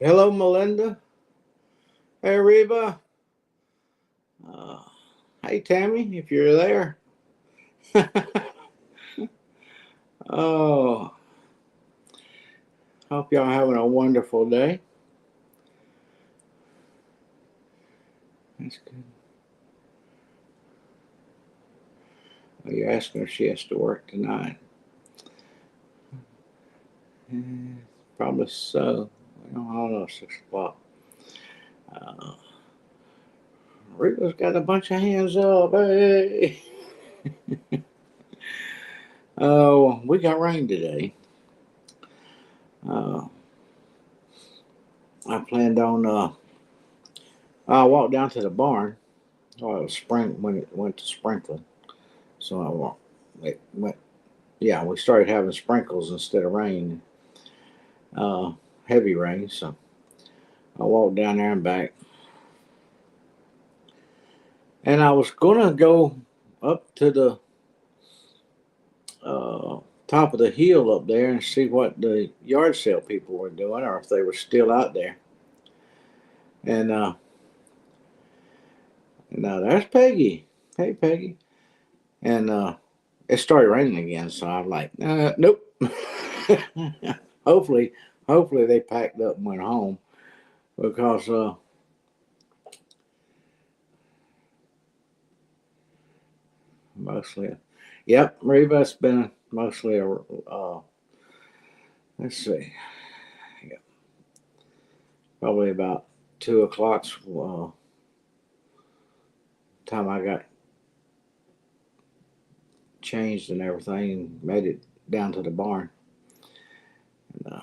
Hello, Melinda. Hey, Reba. Uh, hey, Tammy, if you're there. Oh, hope y'all having a wonderful day. That's good. Oh, you're asking if she has to work tonight. Eh, Probably so. I don't know, 6 o'clock. Uh, Reba's got a bunch of hands up. Hey. Oh, we got rain today. Uh, I planned on, I walked down to the barn. Oh, it was spring when it went to sprinkling. So I walked. It went. Yeah, we started having sprinkles instead of rain, uh, heavy rain. So I walked down there and back, and I was gonna go up to the uh, top of the hill up there and see what the yard sale people were doing, or if they were still out there. And there's Peggy. Hey, Peggy. And it started raining again, so I'm like, nope. hopefully, hopefully they packed up and went home because mostly, yep, Reba's been mostly a. Let's see, yeah, probably about 2 o'clock time I got changed and everything and made it down to the barn. And,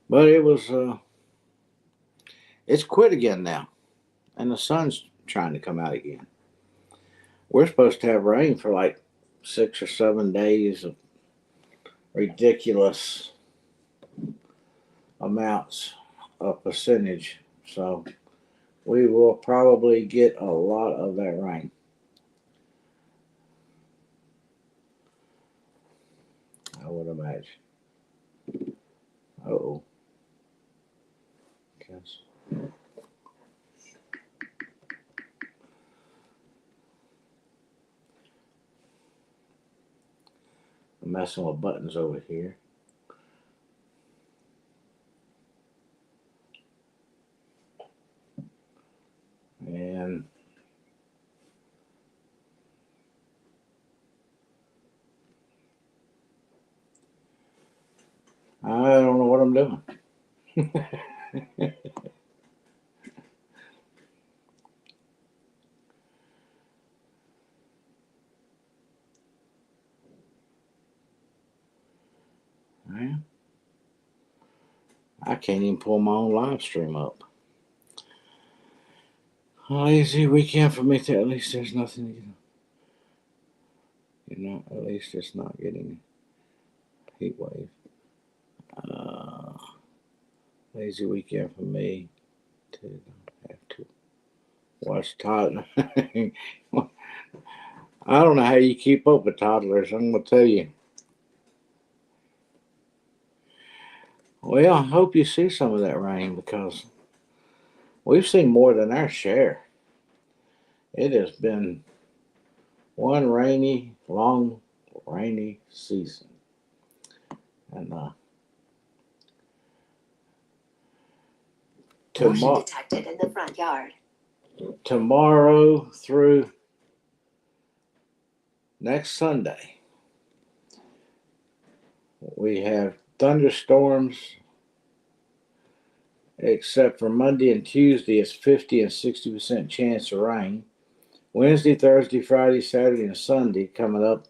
but it's quit again now, and the sun's trying to come out again. We're supposed to have rain for like 6 or 7 days of ridiculous amounts of percentage. So we will probably get a lot of that rain. I would imagine. Oh, guess I'm messing with buttons over here. And I don't know what I'm doing. Man, I can't even pull my own live stream up. Lazy weekend for me. At least there's nothing. At least it's not getting a heat wave. Uh, Lazy weekend for me. To have to watch toddler. I don't know how you keep up with toddlers. I'm gonna tell you. Well, I hope you see some of that rain because we've seen more than our share. It has been one long, rainy season. And Motion detected in the front yard. Tomorrow through next Sunday, we have thunderstorms, except for Monday and Tuesday, it's 50 and 60% chance of rain. Wednesday, Thursday, Friday, Saturday, and Sunday coming up.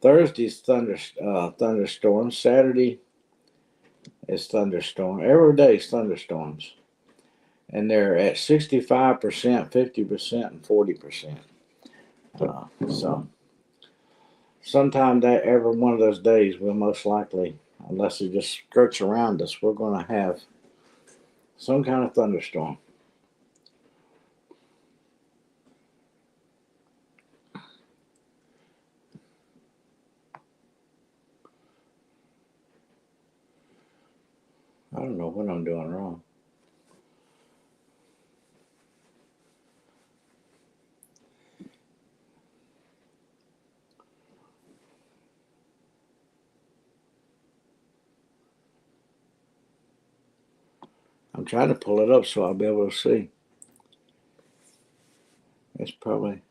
Thursday's thunderstorms. Saturday is thunderstorm. Every day is thunderstorms. And they're at 65%, 50%, and 40%. So sometime that every one of those days we'll most likely, unless it just skirts around us, we're going to have some kind of thunderstorm. I don't know what I'm doing wrong. I'm trying to pull it up so I'll be able to see. It's probably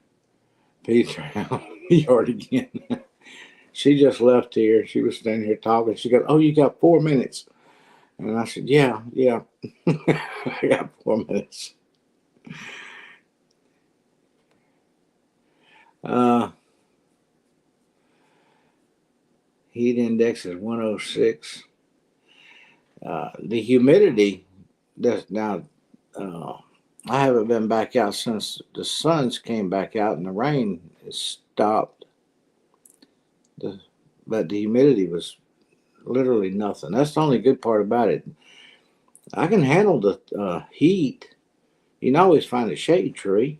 Peter out yard again. She just left here. She was standing here talking. She goes, "Oh, you got 4 minutes." And I said, "Yeah. I got 4 minutes." Uh, heat index is 106. The humidity does now. Uh, I haven't been back out since the suns came back out and the rain has stopped. But the humidity was literally nothing. That's the only good part about it. I can handle the heat. You can always find a shade tree,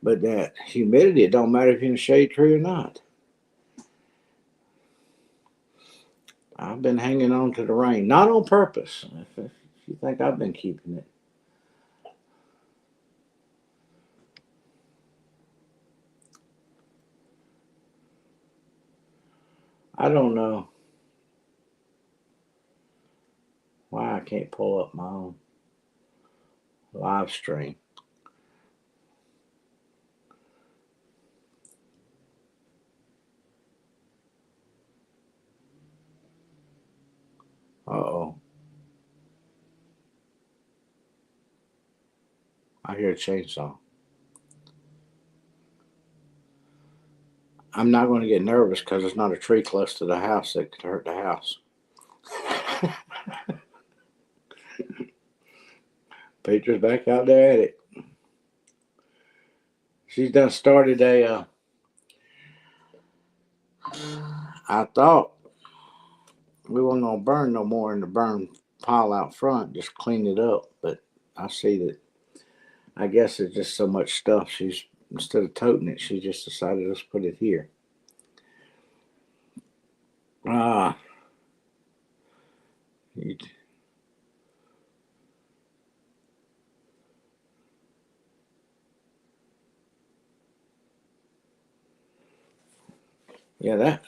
but that humidity, it don't matter if you're in a shade tree or not. I've been hanging on to the rain, not on purpose. If you think I've been keeping it. I don't know why I can't pull up my own live stream. Uh-oh. I hear a chainsaw. I'm not going to get nervous because there's not a tree close to the house that could hurt the house. Peter's back out there at it. She's done started a. I thought we weren't gonna burn no more in the burn pile out front, just clean it up. But I see that. I guess there's just so much stuff. She's instead of toting it, she just decided let's put it here. Ah, you- yeah, that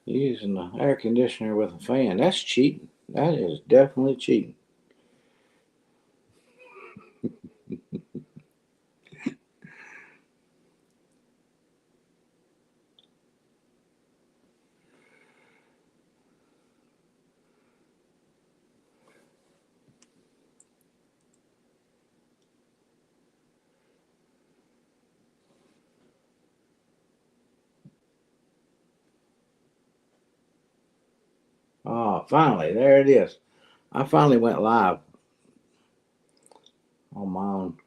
using the air conditioner with a fan. That's cheating. That is definitely cheating. Ah, finally, there it is. I finally went live on my own.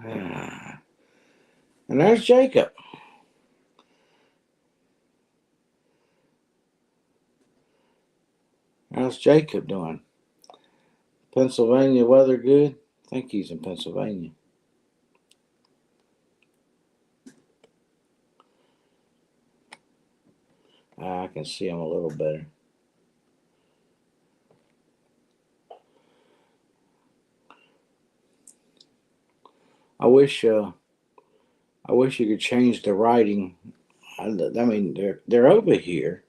Ah. And there's Jacob. How's Jacob doing? Pennsylvania weather good? I think he's in Pennsylvania. I can see him a little better. I wish I wish you could change the writing. I mean, they're over here,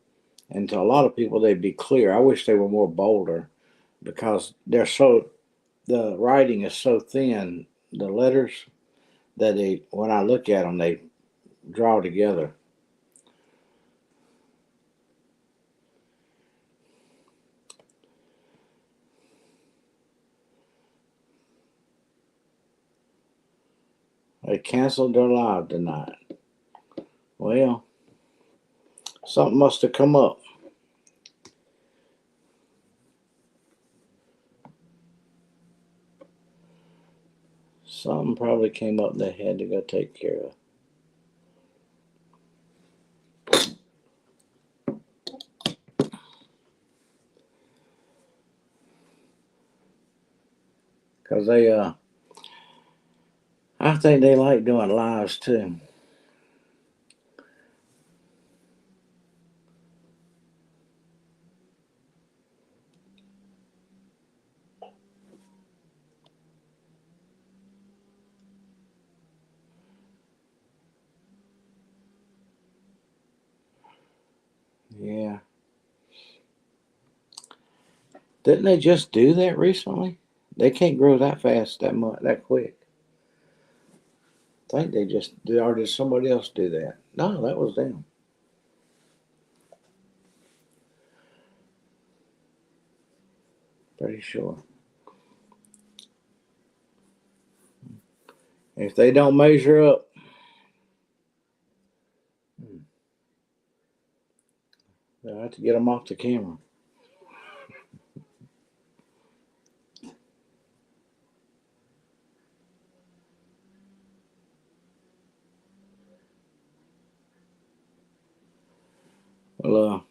and to a lot of people they'd be clear. I wish they were more bolder because they're so the writing is so thin. The letters that they when I look at them they draw together. They canceled their live tonight. Well, something must have come up. Something probably came up they had to go take care of. Cause I think they like doing lives too. Didn't they just do that recently? They can't grow that fast, that quick. I think they just did, or did somebody else do that? No, that was them. Pretty sure. If they don't measure up, they'll have to get them off the camera. Well,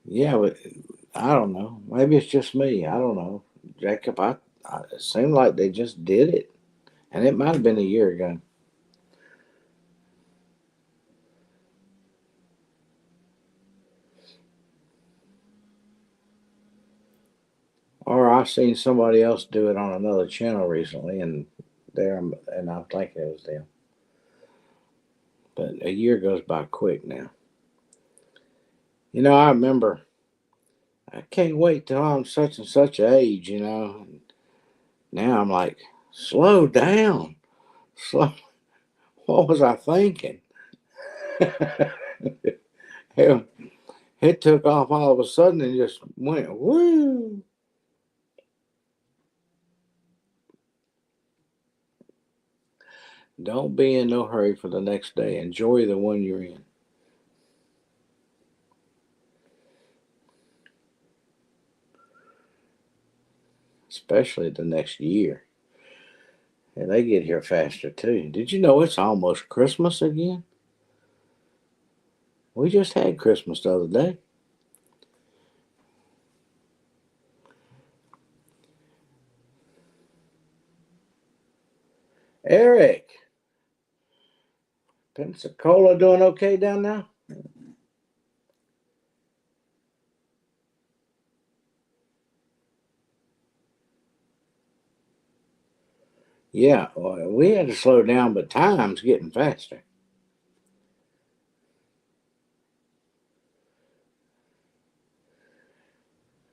yeah, but I don't know. Maybe it's just me. I don't know. Jacob, it seemed like they just did it. And it might have been a year ago. Or I seen somebody else do it on another channel recently, and I'm thinking it was them. But a year goes by quick now. I remember. I can't wait till I'm such and such age. Now I'm like, slow down, slow. What was I thinking? Hell, it took off all of a sudden and just went woo. Don't be in no hurry for the next day. Enjoy the one you're in. Especially the next year. And they get here faster too. Did you know it's almost Christmas again? We just had Christmas the other day. Eric, Pensacola doing okay down now? Yeah, well, we had to slow down, but time's getting faster.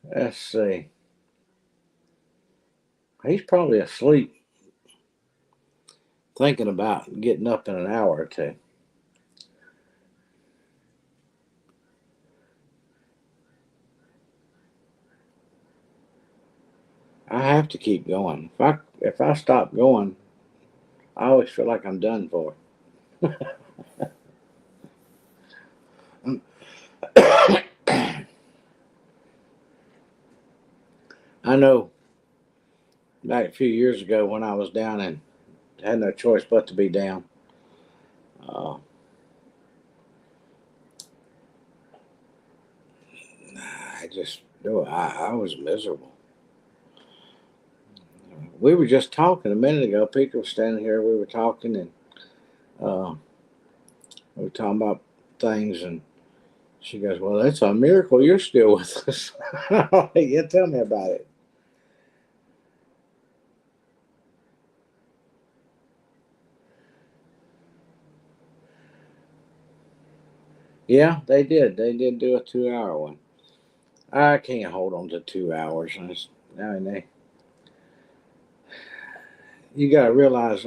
Let's see. He's probably asleep, thinking about getting up in an hour or two. I have to keep going. If I stop going, I always feel like I'm done for. I know back a few years ago when I was down and had no choice but to be down. Uh, I was miserable. We were just talking a minute ago. Peter was standing here. We were talking, and uh, we were talking about things, and she goes, "Well, that's a miracle you're still with us." Yeah, tell me about it. Yeah, they did. They did do a 2 hour one. I can't hold on to 2 hours. I mean, you got to realize,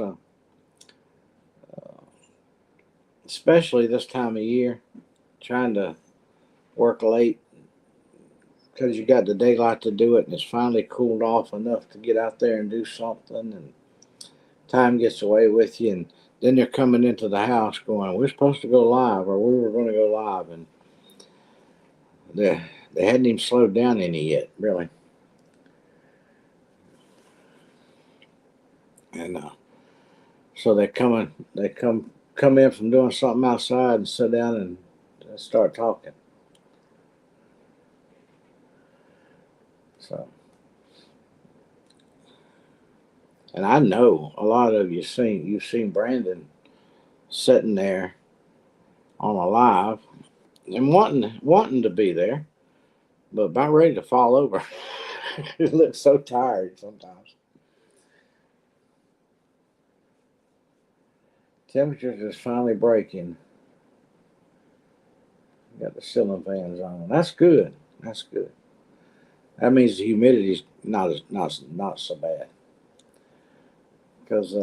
especially this time of year, trying to work late because you got the daylight to do it, and it's finally cooled off enough to get out there and do something, and time gets away with you, and then they're coming into the house going, "We're supposed to go live," or "We were going to go live," and they hadn't even slowed down any yet, really. And so they come in from doing something outside and sit down and start talking. So, and I know a lot of you've seen Brandon sitting there on a live and wanting to be there, but about ready to fall over. He looks so tired sometimes. Temperatures is finally breaking. Got the ceiling fans on. That's good. That's good. That means the humidity's not so bad. Because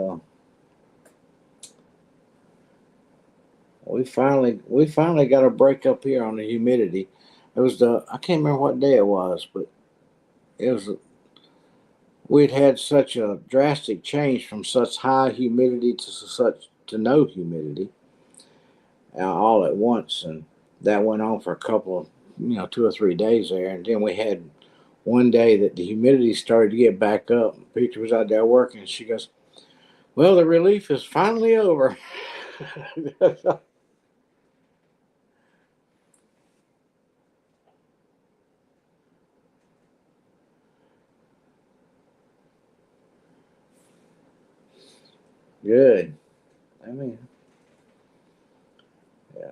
we finally got a break up here on the humidity. It was I can't remember what day it was, but it was we'd had such a drastic change from such high humidity to no humidity all at once, and that went on for a couple of 2 or 3 days there, and then we had one day that the humidity started to get back up. Peter was out there working, and she goes, "Well, the relief is finally over." Good. I mean, yeah.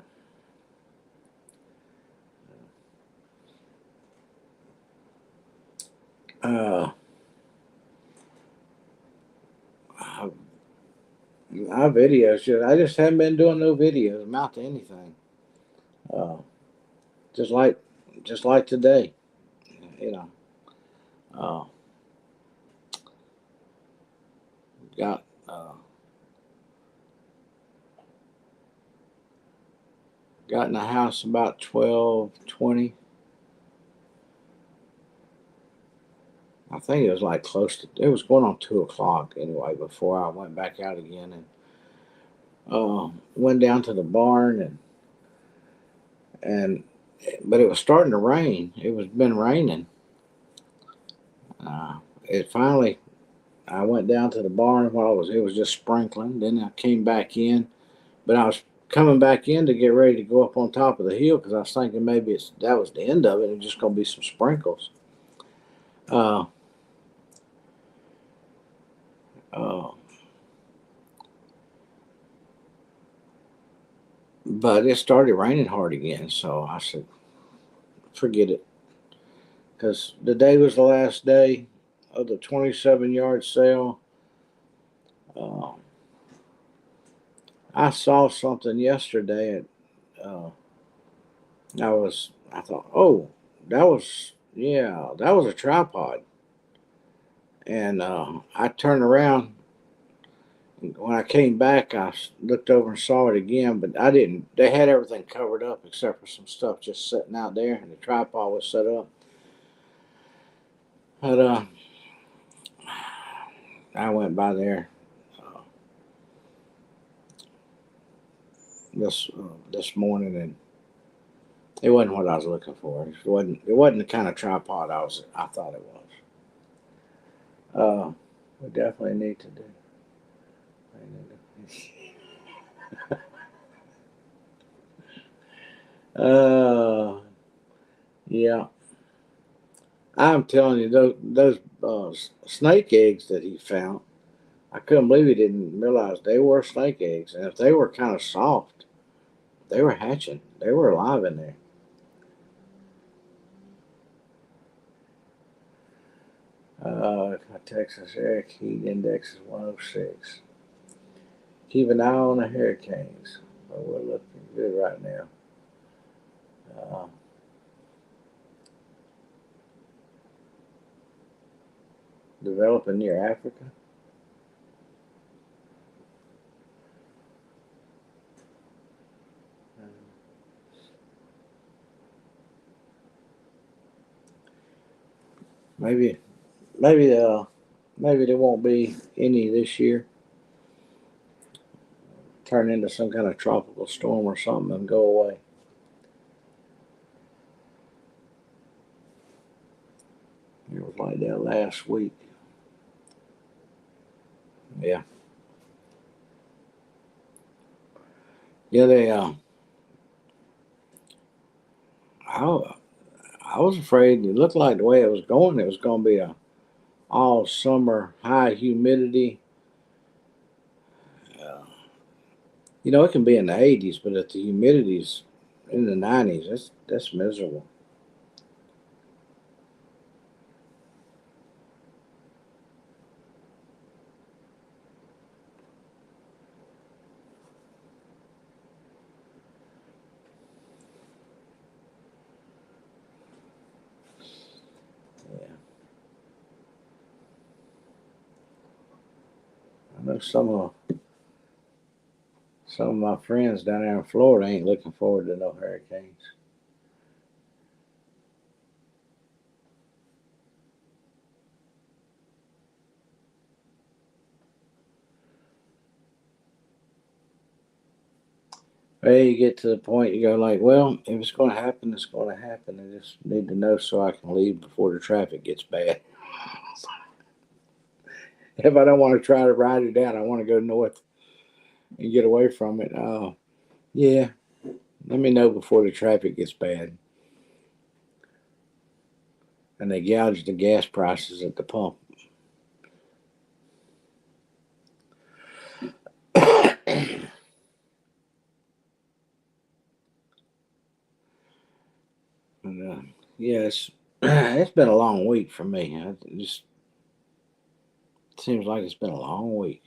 Uh, I, my videos, I just haven't been doing no videos, amount to anything. Uh, just like, just like today, you know. Uh, got got in the house about 12:20. I think it was like close to. It was going on 2 o'clock anyway before I went back out again, and went down to the barn, and but it was starting to rain. It was been raining. It finally. I went down to the barn while it was just sprinkling. Then I came back in, but I was coming back in to get ready to go up on top of the hill because I was thinking maybe that was the end of it. It was just going to be some sprinkles. Uh, uh, but it started raining hard again, so I said, forget it, because the day was the last day of the 27-yard sale. Uh, I saw something yesterday. Uh, I thought, oh, that was a tripod. And I turned around. When I came back, looked over and saw it again, but I didn't. They had everything covered up except for some stuff just sitting out there, and the tripod was set up. But I went by there uh, this morning, and it wasn't what I was looking for. It wasn't the kind of tripod I thought it was. We definitely need to do. Uh, yeah, I'm telling you, those snake eggs that he found, I couldn't believe he didn't realize they were snake eggs, and if they were kind of soft, they were hatching. They were alive in there. Texas air heat index is 106. Keep an eye on the hurricanes. Well, we're looking good right now. Uh, Developing near Africa. Maybe, maybe, maybe there won't be any this year. Turn into some kind of tropical storm or something and go away. It was like that last week. Yeah, yeah. I, I was afraid. It looked like the way it was going, it was going to be a all summer high humidity. Uh, it can be in the 80s, but if the humidity's in the 90s, that's miserable. some of my friends down there in Florida ain't looking forward to no hurricanes. Well, you get to the point you go like, well, if it's going to happen, it's going to happen. I just need to know so I can leave before the traffic gets bad. If I don't want to try to ride it down, I want to go north and get away from it. Yeah, let me know before the traffic gets bad. And they gouge the gas prices at the pump. And, yeah, it's been a long week for me. It just seems like it's been a long week.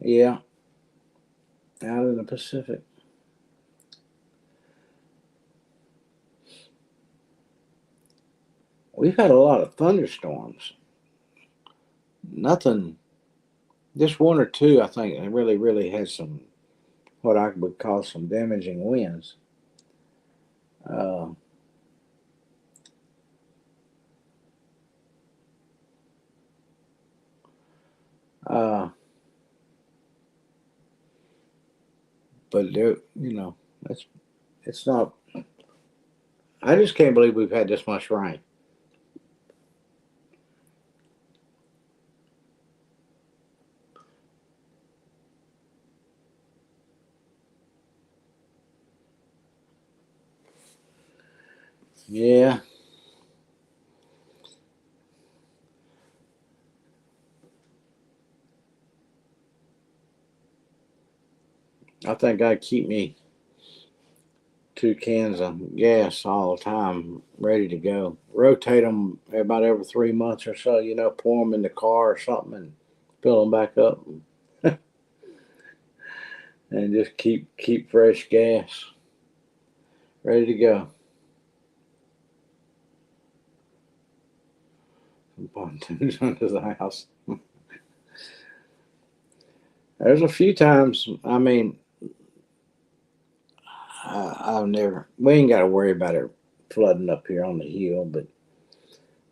Yeah, out in the Pacific. We've had a lot of thunderstorms. Nothing, just one or two, I think, it really had some, what I would call some damaging winds. Uh, uh, but there, it's not, I just can't believe we've had this much rain. Yeah, I think I'd keep me 2 cans of gas all the time, ready to go. Rotate them about every 3 months or so. Pour them in the car or something and fill them back up, and just keep fresh gas ready to go. Some pontoons under the house. There's a few times. I mean, I've never. We ain't got to worry about it flooding up here on the hill, but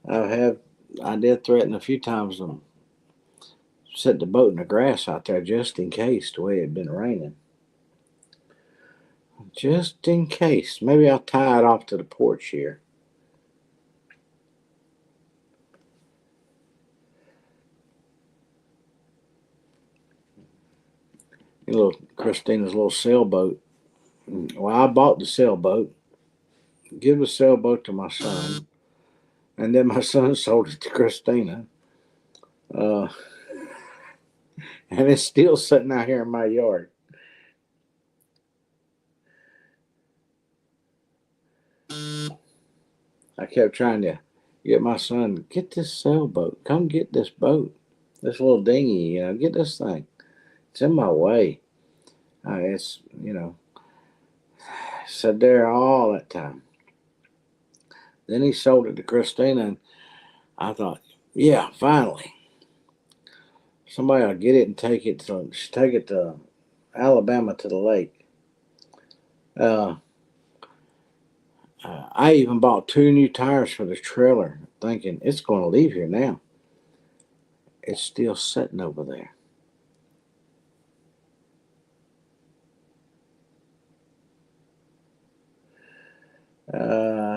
I have. I did threaten a few times to set the boat in the grass out there just in case the way it had been raining. Just in case. Maybe I'll tie it off to the porch here. Christina's little sailboat. Well, I bought the sailboat, give the sailboat to my son, and then my son sold it to Christina. Uh, and it's still sitting out here in my yard. I kept trying to get my son, get this sailboat. Come get this boat. This little dinghy, get this thing. It's in my way. It's, sat there all that time. Then he sold it to Christina, and I thought, yeah, finally. Somebody will get it and take it to Alabama to the lake. Uh, I even bought 2 new tires for the trailer, thinking it's going to leave here now. It's still sitting over there.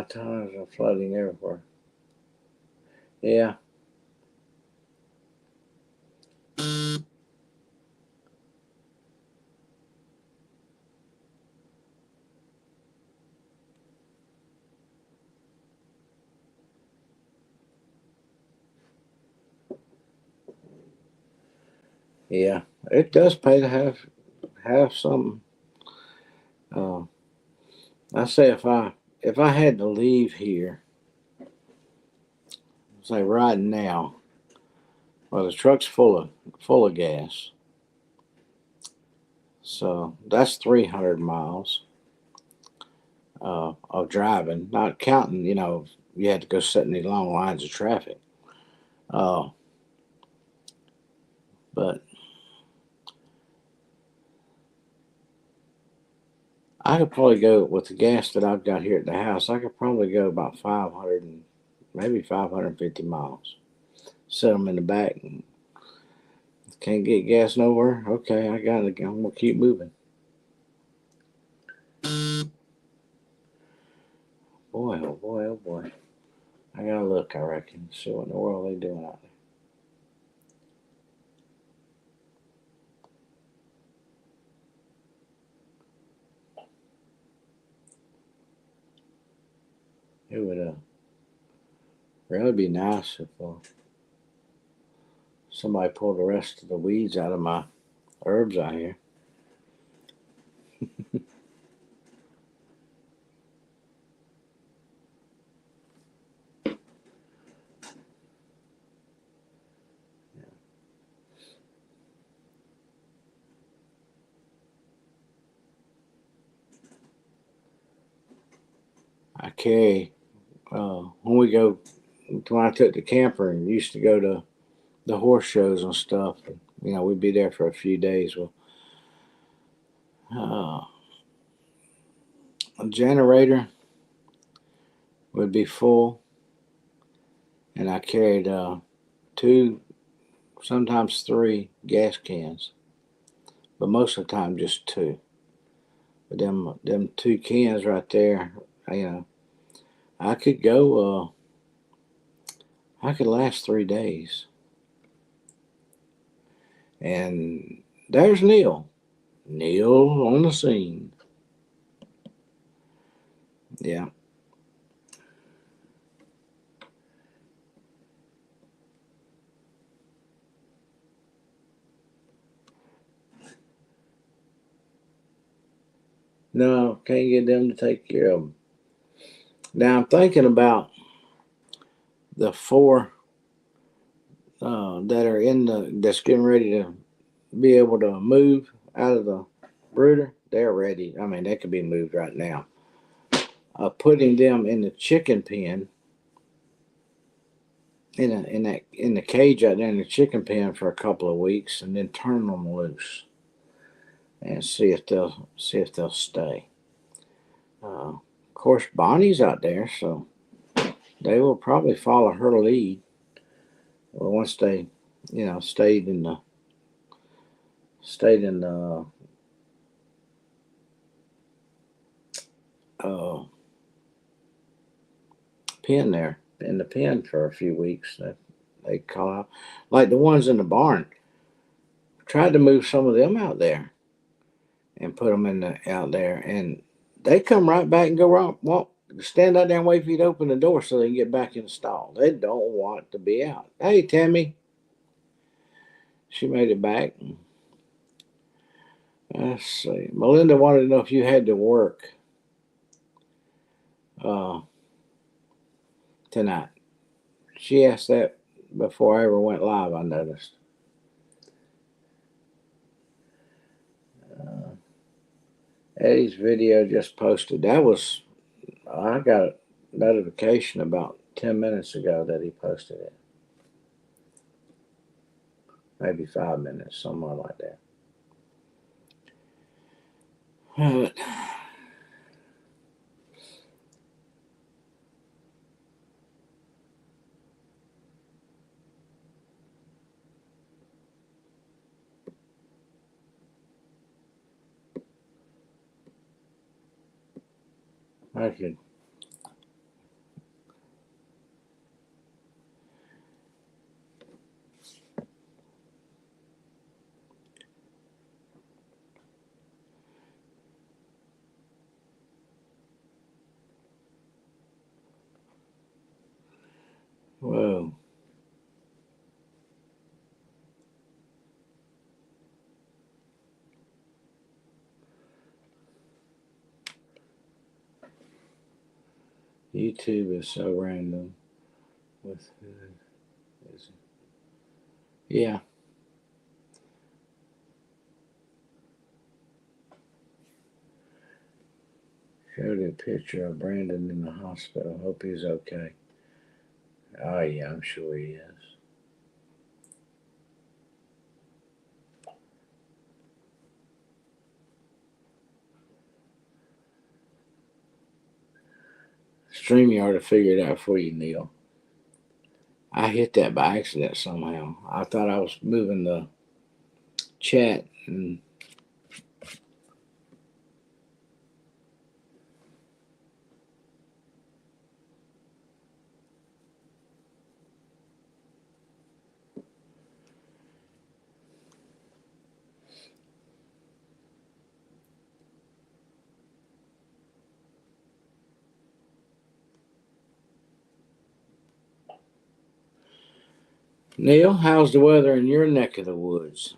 Tires are flooding everywhere. Yeah, yeah. It does pay to have something. Uh, I say if I had to leave here, say right now, well, the truck's full of gas. So that's 300 miles of driving, not counting, you had to go sit in these long lines of traffic. Uh, but I could probably go with the gas that I've got here at the house. I could probably go about 500 and maybe 550 miles. Set them in the back. And can't get gas nowhere. Okay, I got it. I'm gonna keep moving. Boy, oh boy, oh boy. I gotta look. I reckon. See what in the world they doing out there. It would really be nice if somebody pulled the rest of the weeds out of my herbs out here. I carry when I took the camper and used to go to the horse shows and stuff. We'd be there for a few days. Well, uh, a generator would be full, and I carried two, sometimes three gas cans, but most of the time just two. But them two cans right there, I could go. I could last 3 days. And there's Neil. Neil on the scene. Yeah. No, can't get them to take care of them. Now I'm thinking about the four that are that's getting ready to be able to move out of the brooder. They're ready. I mean, they could be moved right now. Putting them in the chicken pen, in the cage out there in the chicken pen for a couple of weeks, and then turn them loose and see if they'll stay. Of course, Bonnie's out there, so they will probably follow her lead. Well, once they, stayed in the uh, pen there in the pen for a few weeks. They call out like the ones in the barn. Tried to move some of them out there and put them out there, and they come right back and go right walk. Stand out there and wait for you to open the door so they can get back in the stall. They don't want to be out. Hey, Tammy, she made it back. Let's see. Melinda wanted to know if you had to work uh, tonight. She asked that before I ever went live, I noticed. Uh, Eddie's video just posted. I got a notification about 10 minutes ago that he posted it. Maybe 5 minutes, somewhere like that. But, I could. Whoa. YouTube is so random. With who is it? Yeah. Showed a picture of Brandon in the hospital. Hope he's okay. Oh, yeah, I'm sure he is. StreamYard will figure it out for you, Neil. I hit that by accident somehow. I thought I was moving the chat and Neil, how's the weather in your neck of the woods?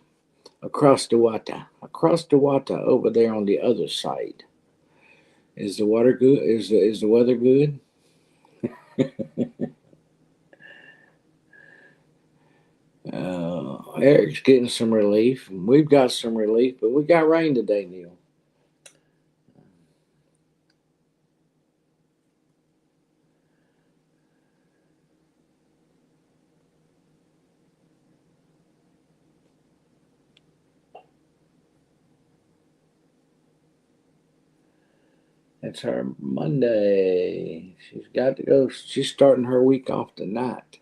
Across the water. Across the water over there on the other side. Is the water good? Is the weather good? Eric's getting some relief. We've got some relief, but we got rain today, Neil. It's her Monday. She's got to go. She's starting her week off tonight.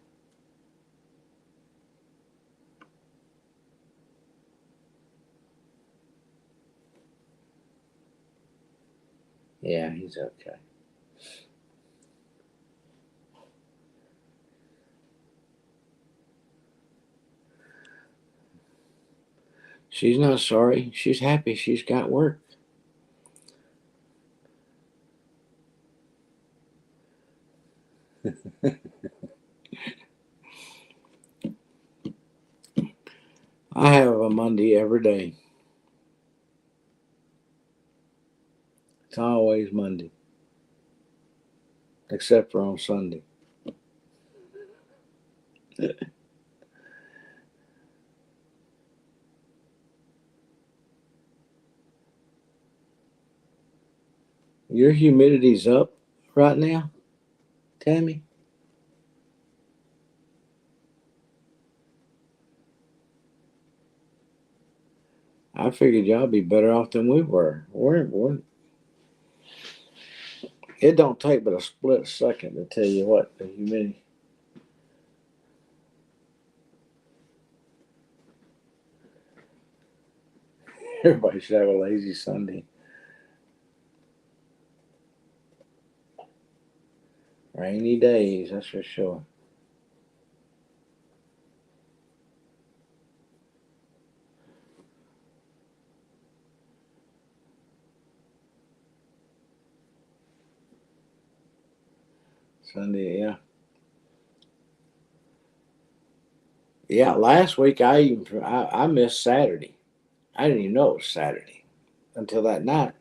Yeah, he's okay. She's not sorry. She's happy. She's got work. I have a Monday every day. It's always Monday, except for on Sunday. Your humidity's up right now, Tammy? I figured y'all be better off than we were. It don't take but a split second to tell you what the humidity. Everybody should have a lazy Sunday. Rainy days, that's for sure. Sunday, yeah. Yeah, last week I missed Saturday. I didn't even know it was Saturday until that night.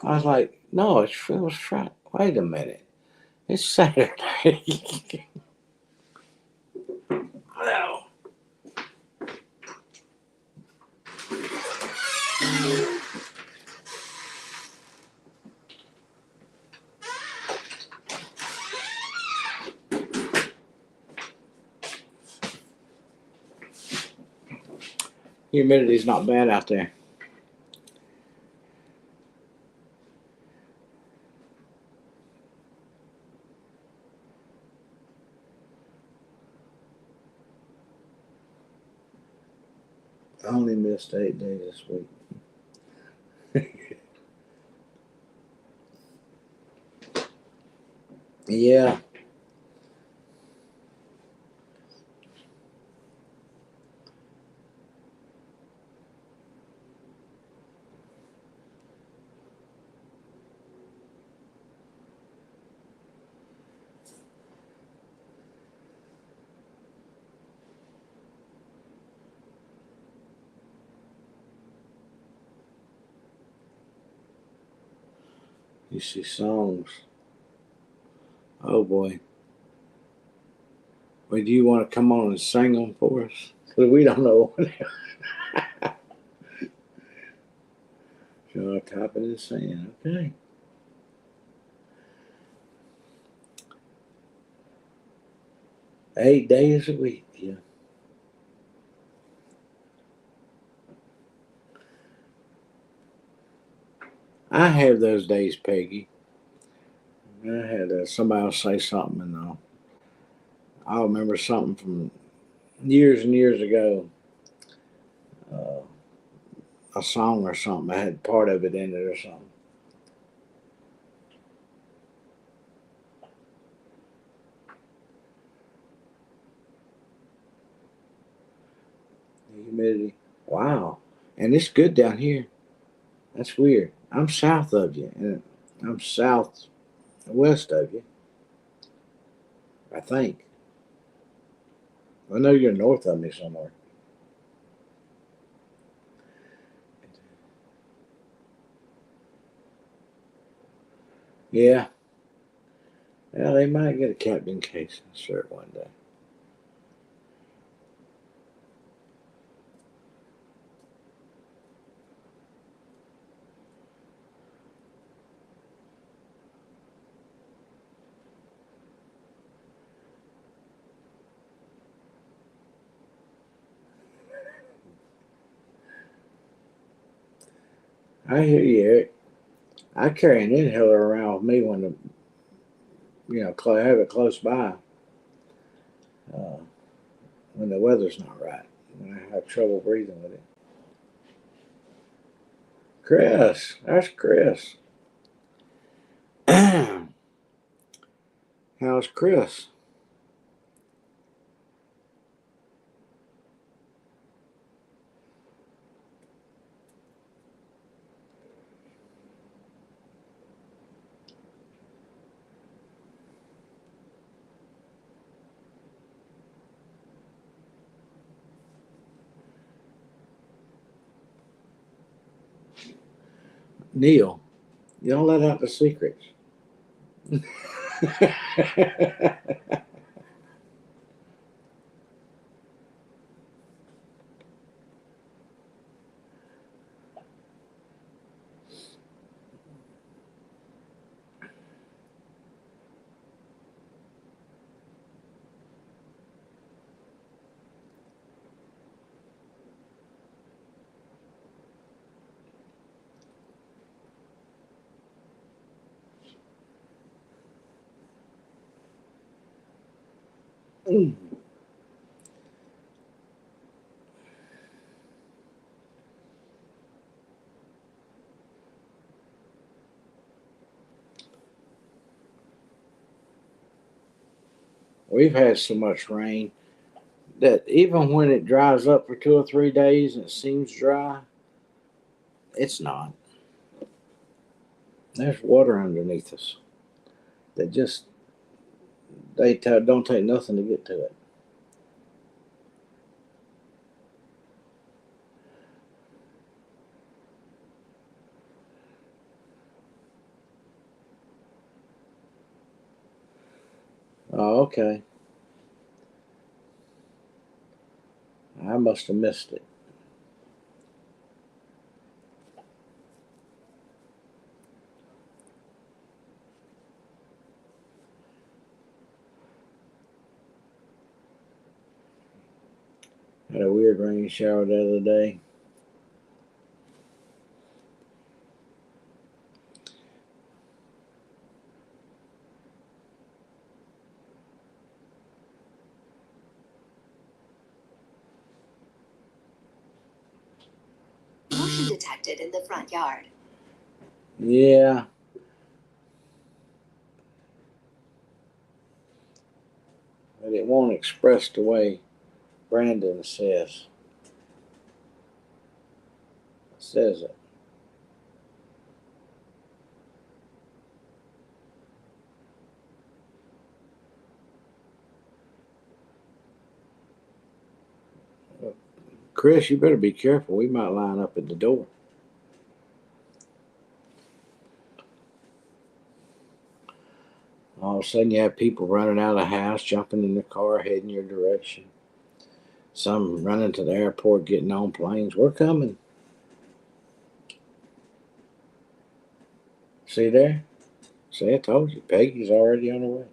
I was like, no, it was Friday. Wait a minute. It's Saturday. No. Humidity's not bad out there. I only missed 8 days this week. Yeah. You see songs. Oh boy. Well, do you want to come on and sing them for us? Because we don't know. Jaw topping in sand. Okay. Eight days a week. Yeah. I have those days, Peggy. I had somebody else say something, and I'll remember something from years and years ago. Uh, a song or something. I had part of it in it or something. The humidity. Wow. And it's good down here. That's weird. I'm south of you, and I'm southwest of you, I think. I know you're north of me somewhere. Yeah. Well, they might get a Captain Case shirt one day. I hear you, Eric. I carry an inhaler around with me when have it close by uh, when the weather's not right. When I have trouble breathing with it. Chris, that's Chris. How's Chris? Neil, you don't let out the secrets. We've had so much rain that even when it dries up for 2 or 3 days and it seems dry, it's not. There's water underneath us that just don't take nothing to get to it. Oh, okay. I must have missed it. Had a weird rain shower the other day. Motion detected in the front yard. Yeah, but it won't express the way Brandon says it. Chris, you better be careful. We might line up at the door. All of a sudden, you have people running out of the house, jumping in the car, heading your direction. Some running to the airport, getting on planes. We're coming. See there? See, I told you, Peggy's already on her way.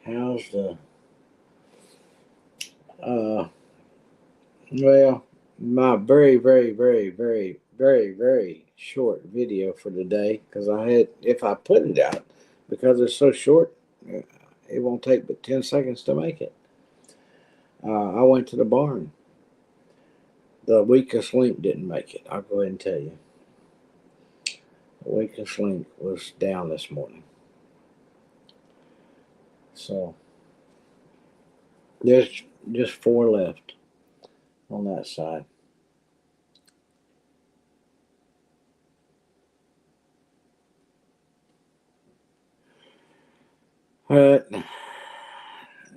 How's the well, my very, very, very, very, very, very short video for today, because I had, if I put it out, because it's so short, it won't take but 10 seconds to make it. I went to the barn. The weakest link didn't make it. I'll go ahead and tell you. The weakest link was down this morning. So there's just 4 left on that side. But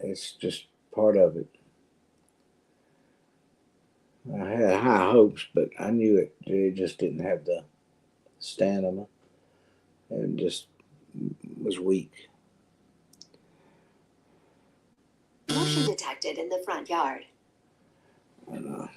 it's just part of it. I had high hopes, but I knew it just didn't have the stamina. It just was weak. Motion detected in the front yard. And,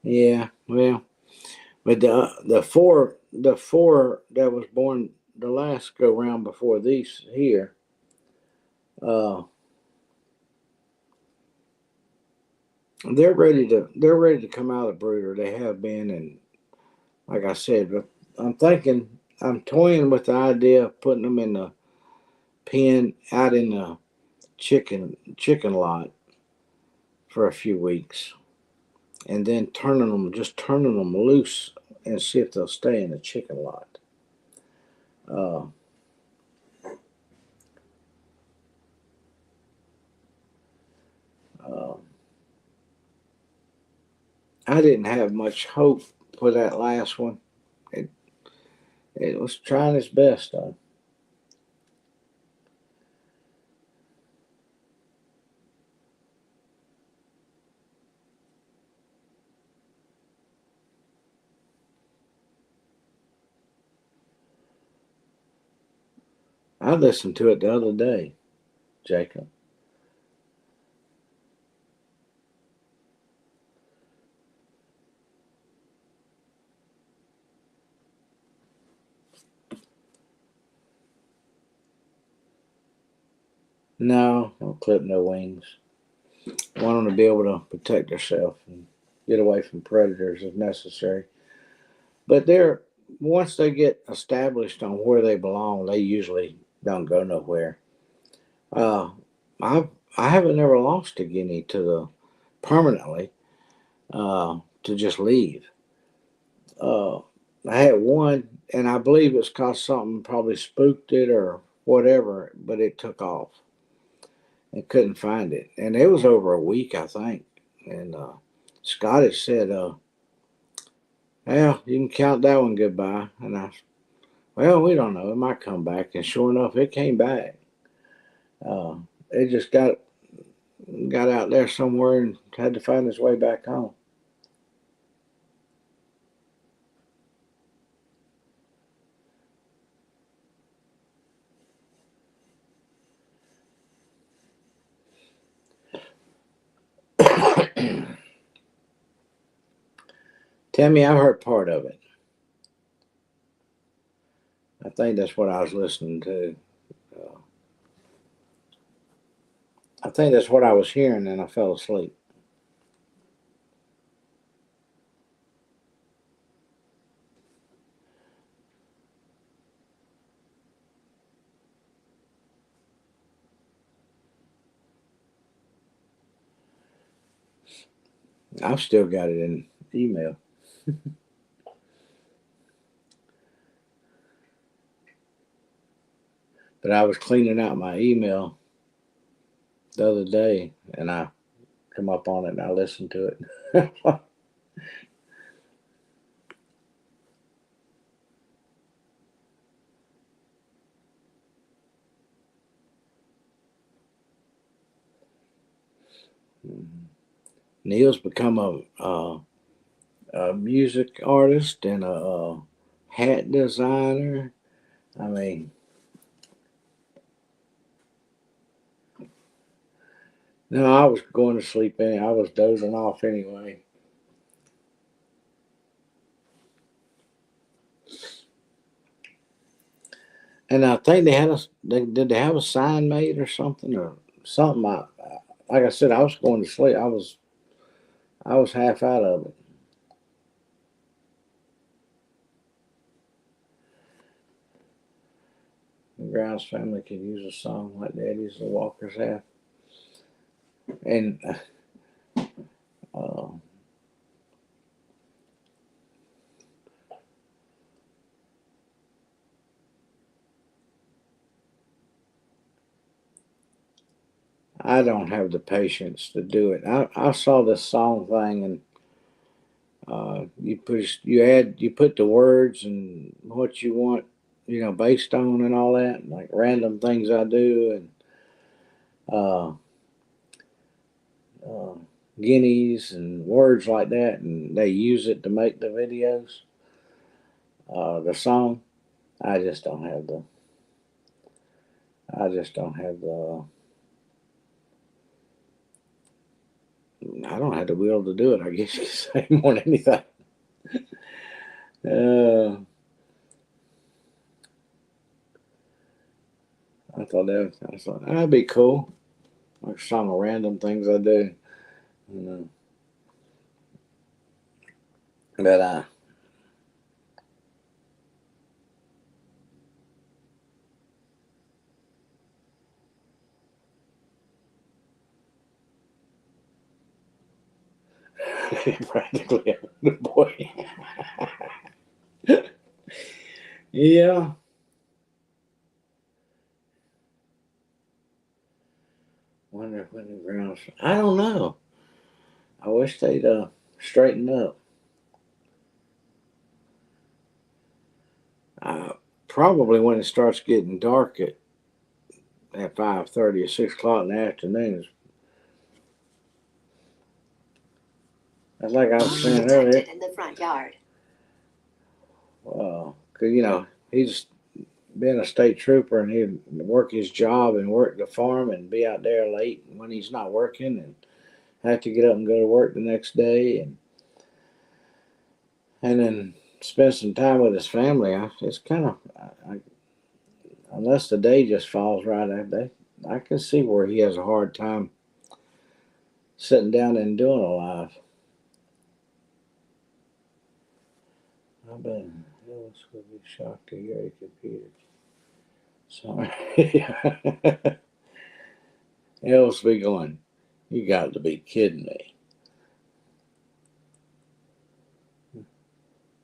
yeah, well, but the four that was born the last go round before these here, uh, they're ready to come out of the brooder. They have been, and like I said, but I'm toying with the idea of putting them in the pen out in the chicken lot for a few weeks, and then turning them loose and see if they'll stay in the chicken lot. Uh, uh, I didn't have much hope for that last one. It it was trying its best though. I listened to it the other day, Jacob. No, don't clip no wings. I want them to be able to protect themselves and get away from predators if necessary. But they're once they get established on where they belong, they usually don't go nowhere. Uh, I I haven't ever lost a guinea to the permanently to just leave. Uh, I had one, and I believe it's cause something probably spooked it or whatever, but it took off and couldn't find it, and it was over a week, I think. And Scotty said, "Well, you can count that one goodbye." And well, we don't know. It might come back, and sure enough, it came back. Uh, it just got out there somewhere and had to find its way back home. Tammy, I heard part of it. I think that's what I was listening to. Uh, I think that's what I was hearing, and I fell asleep. I've still got it in email. But I was cleaning out my email the other day, and I come up on it and I listened to it. Neil's become a music artist and a hat designer. I mean, no, I was going to sleep in. I was dozing off anyway. And I think did they have a sign made or something like I said, I was going to sleep. I was half out of it. The Grouse family could use a song like that. As the Walkers have, and uh, I don't have the patience to do it. I saw this song thing, and you put the words and what you want, based on and all that, like random things I do, and uh, uh, guineas and words like that, and they use it to make the videos, the song. I just don't have the. I just don't have the. I don't have the will to do it. I guess you could say more than anything. Uh, I thought that'd be cool. Like a song of random things I do. You know. But practically a boy. Yeah. Wonder when the grounds. I don't know. I wish they'd straighten up. Probably when it starts getting dark at 5:30 or 6 o'clock in the afternoon. That's like I was Motion saying earlier. detected in the front yard. 'Cause he's been a state trooper and he'd work his job and work the farm and be out there late when he's not working and have to get up and go to work the next day and then spend some time with his family. It's kind of unless the day just falls right at day. I can see where he has a hard time sitting down and doing a live. I bet Ellis would be shocked to hear he computer. Sorry. Ellis be going, you got to be kidding me.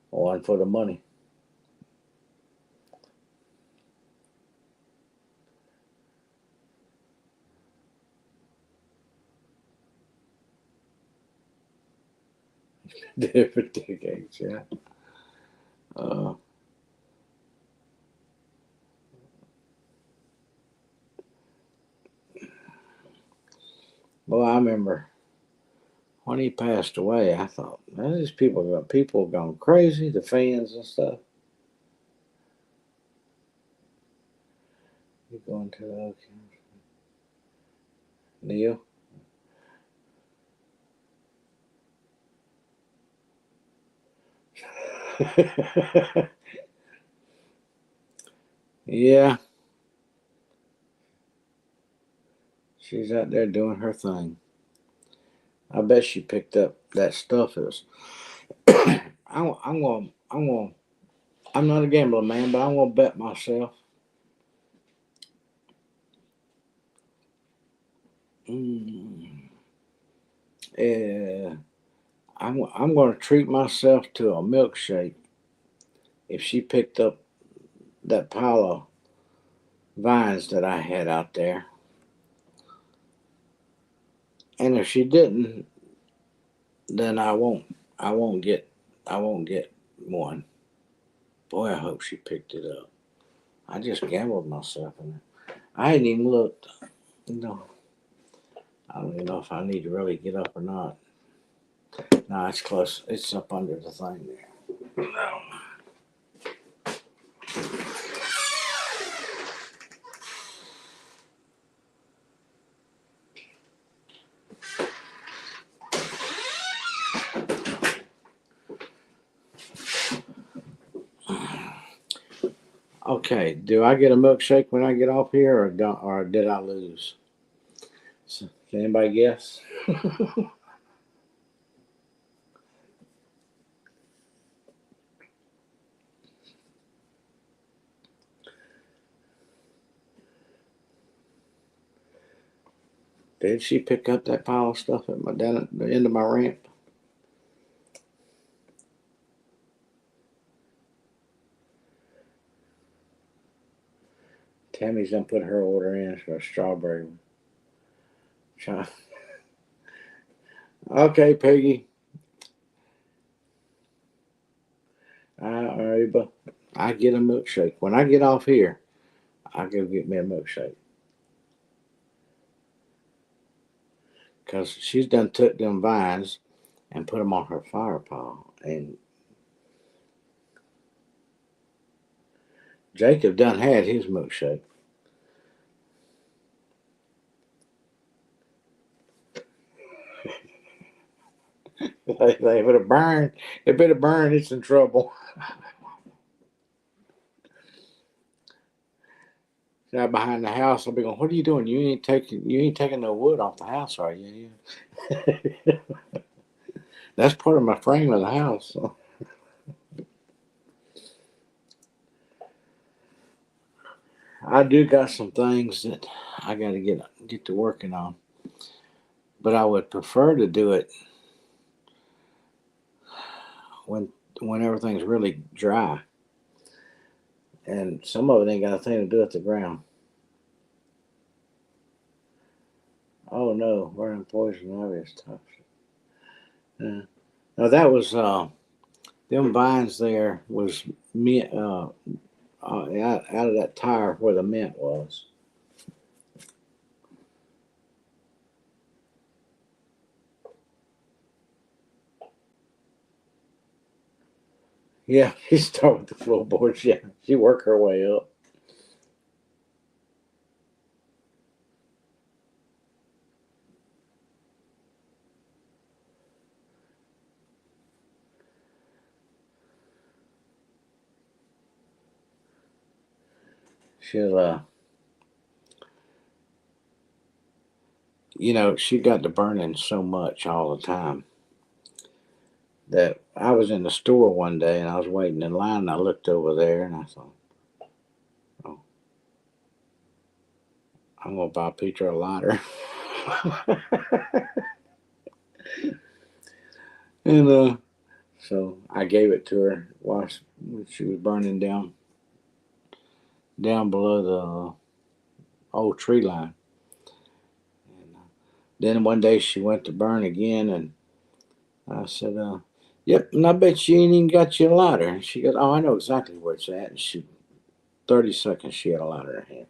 One for the money. Different decades, yeah. Uh, well, I remember when he passed away, I thought, man, these people have gone crazy, the fans and stuff. You going to the okay. Neil? Yeah, she's out there doing her thing. I bet she picked up that stuff. It was. I'm not a gambler, man, but I'm gonna bet myself. Mm, yeah, I'm gonna treat myself to a milkshake if she picked up that pile of vines that I had out there, and if she didn't, then I won't get. I won't get one. Boy, I hope she picked it up. I just gambled myself in it. I hadn't even looked. You know, I don't even know if I need to really get up or not. No, it's close. It's up under the thing there. No. Okay, do I get a milkshake when I get off here, or did I lose? So, can anybody guess? Did she pick up that pile of stuff down at the end of my ramp? Tammy's done put her order in for a strawberry. Okay, Peggy. All right, but I get a milkshake. When I get off here, I go get me a milkshake. Because she's done took them vines and put them on her fire pile. And Jacob done had his milkshake. If it burn, it's in trouble. Now behind the house, I'll be going, "What are you doing? You ain't taking no wood off the house, are you?" That's part of my frame of the house. So. I do got some things that I got to get to working on, but I would prefer to do it when everything's really dry, and some of it ain't got a thing to do with the ground. Oh no, wearing poison ivy is tough. Yeah. Now that was them vines there was mint out of that tire where the mint was. Yeah, she started with the floorboards. Yeah, she worked her way up. She'll she got to burning so much all the time that I was in the store one day and I was waiting in line and I looked over there and I thought, oh, I'm gonna buy Peter a lighter. And so I gave it to her while she was burning down below the old tree line. And then one day she went to burn again, and I said, "Yep," and I bet you ain't even got your lighter. And she goes, "Oh, I know exactly where it's at." And 30 seconds, she had a lighter in her hand.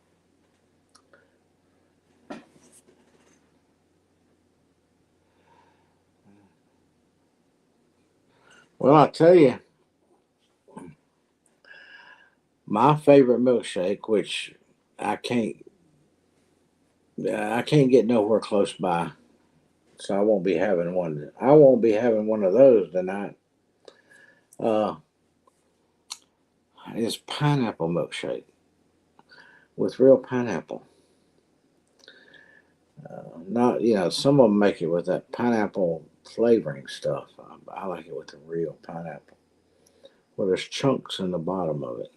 Well, I tell you, my favorite milkshake, which I can't, I can't get nowhere close by, so I won't be having one. I won't be having one of those tonight. Uh, is pineapple milkshake with real pineapple. Not some of them make it with that pineapple flavoring stuff. I like it with the real pineapple. Well, there's chunks in the bottom of it.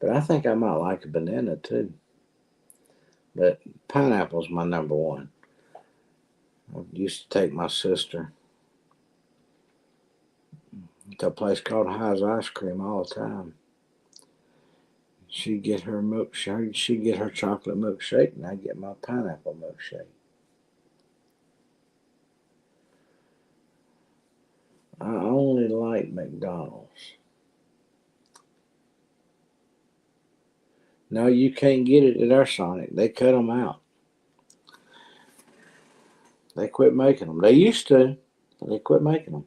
But, I think I might like a banana too. But pineapple's my number one. I used to take my sister to a place called High's Ice Cream all the time. She'd get her milkshake, she'd get her chocolate milkshake, and I'd get my pineapple milkshake. McDonald's. No, you can't get it at our Sonic. They cut them out. They quit making them. They used to, but they quit making them.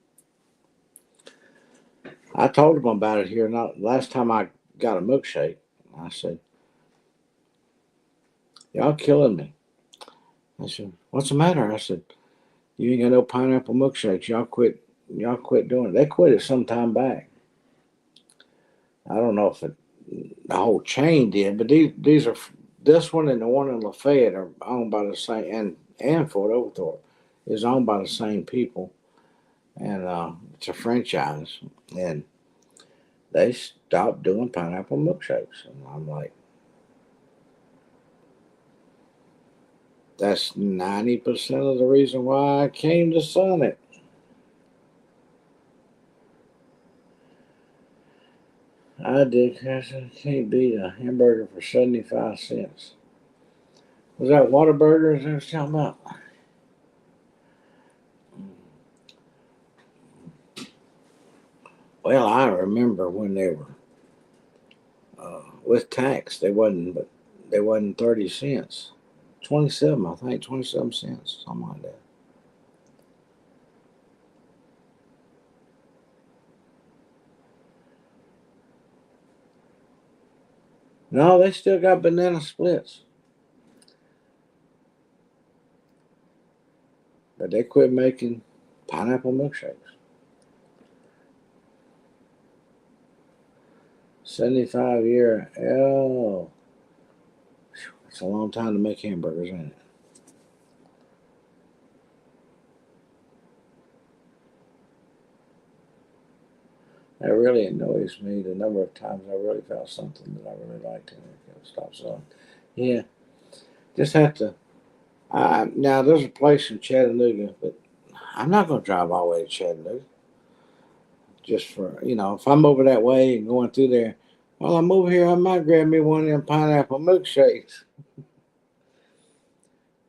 I told them about it here. Not last time I got a milkshake. I said, "Y'all killing me." I said, "What's the matter?" I said, "You ain't got no pineapple milkshakes. Y'all quit. Y'all quit doing it." They quit it some time back. I don't know if the whole chain did, but these are this one and the one in Lafayette are owned by the same, and Fort Oglethorpe is owned by the same people, and it's a franchise, and they stopped doing pineapple milkshakes, and I'm like, that's 90% of the reason why I came to Summit. I did. I said, can't beat a hamburger for 75 cents. Was that Whataburgers I was talking about? Well, I remember when they were with tax. They wasn't 30 cents. 27, I think, 27 cents, something like that. No, they still got banana splits, but they quit making pineapple milkshakes. 75 year. Oh, it's a long time to make hamburgers, ain't it? That really annoys me. The number of times I really found something that I really liked and it stopped selling. Yeah, just have to. Now there's a place in Chattanooga, but I'm not going to drive all the way to Chattanooga just for if I'm over that way and going through there. Well, I'm over here. I might grab me one of them pineapple milkshakes.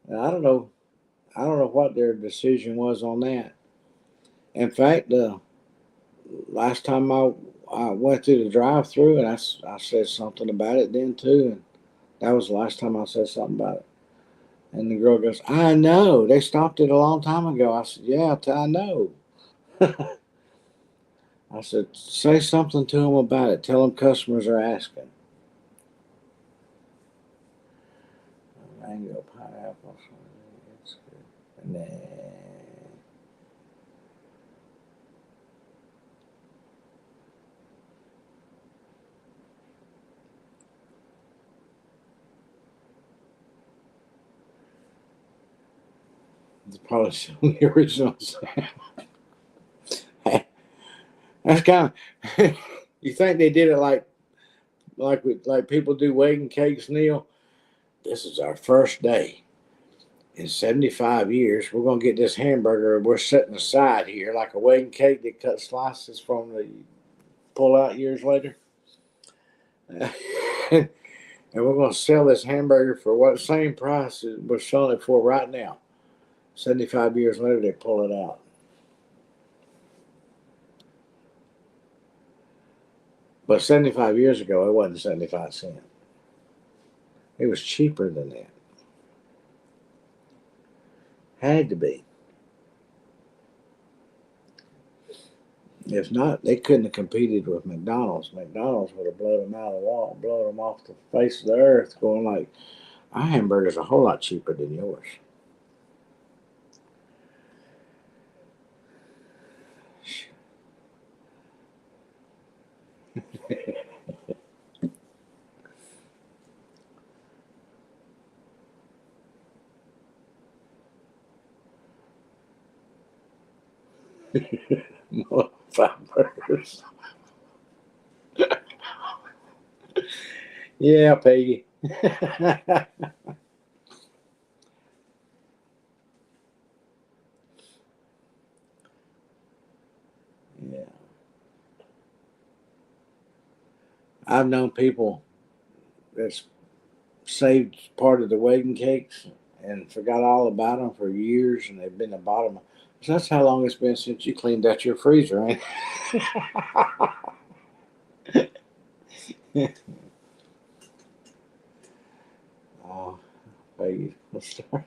And I don't know. I don't know what their decision was on that. In fact, last time I went through the drive-through and I said something about it then too, and that was the last time I said something about it. And the girl goes, "I know they stopped it a long time ago." I said, "Yeah, I know." I said, "Say something to them about it. Tell them customers are asking." Mango pineapple, it's good. Nah. It's probably still the original sound. That's kind of. You think they did it like people do wedding cakes, Neil? This is our first day in 75 years. We're gonna get this hamburger. We're setting aside here like a wedding cake that cut slices from the pull out years later. And we're gonna sell this hamburger for what same price we're selling it for right now. 75 years later, they pull it out. But 75 years ago, it wasn't 75 cents. It was cheaper than that. Had to be. If not, they couldn't have competed with McDonald's. McDonald's would have blown them out of the wall, blown them off the face of the earth, going like, our hamburger's a whole lot cheaper than yours. More 5 burgers. Yeah, Peggy. Yeah. I've known people that's saved part of the wedding cakes and forgot all about them for years, and they've been the bottom. So that's how long it's been since you cleaned out your freezer, ain't it? Oh, Peggy, let's start.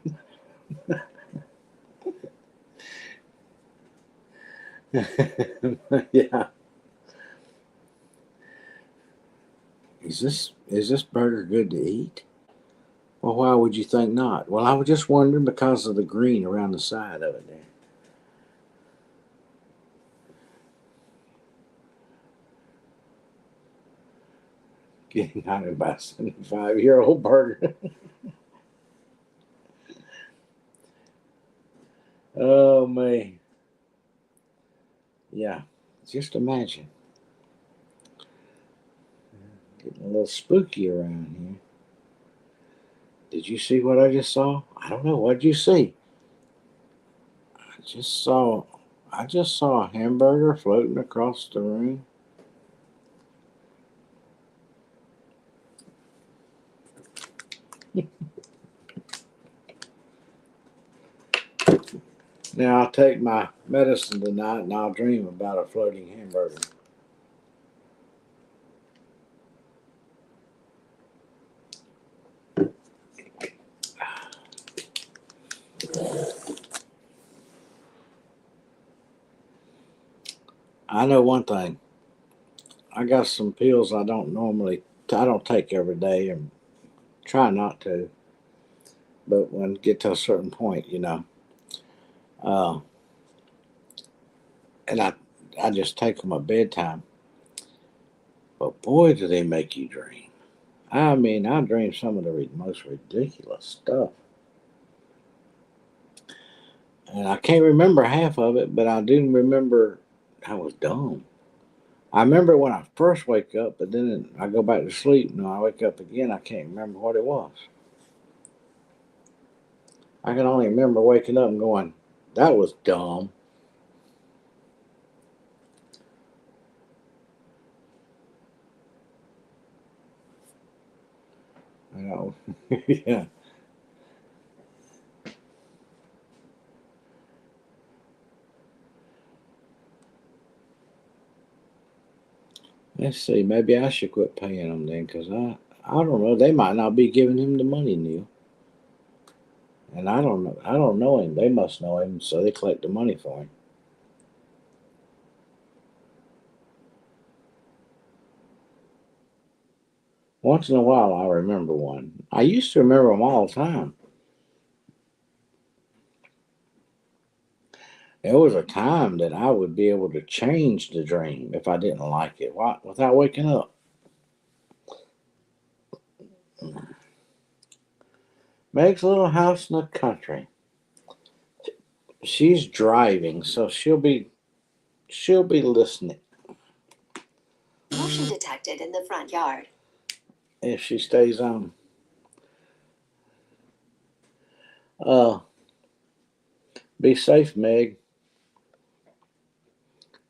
Yeah. Is this burger good to eat? Well, why would you think not? Well, I was just wondering because of the green around the side of it there. Getting out about 75-year-old burger. Oh man. Yeah. Just imagine. Getting a little spooky around here. Did you see what I just saw? I don't know. What did you see? I just saw I just saw a hamburger floating across the room. Now I'll take my medicine tonight and I'll dream about a floating hamburger. I know one thing. I got some pills I don't take every day and try not to, but when get to a certain point, uh, and I just take them at bedtime. But boy, do they make you dream. I mean, I dream some of the most ridiculous stuff, and I can't remember half of it, but I do remember I was dumb. I remember when I first wake up, but then I go back to sleep, and when I wake up again, I can't remember what it was. I can only remember waking up and going, "That was dumb." You know, yeah. Let's see. Maybe I should quit paying them then, because I don't know. They might not be giving him the money, Neil, and I don't know. I don't know him. They must know him, so they collect the money for him. Once in a while, I remember one. I used to remember them all the time. There was a time that I would be able to change the dream if I didn't like it, without waking up. Meg's little house in the country. She's driving, so she'll be listening Motion detected in the front yard. if she stays on. Uh, be safe, Meg.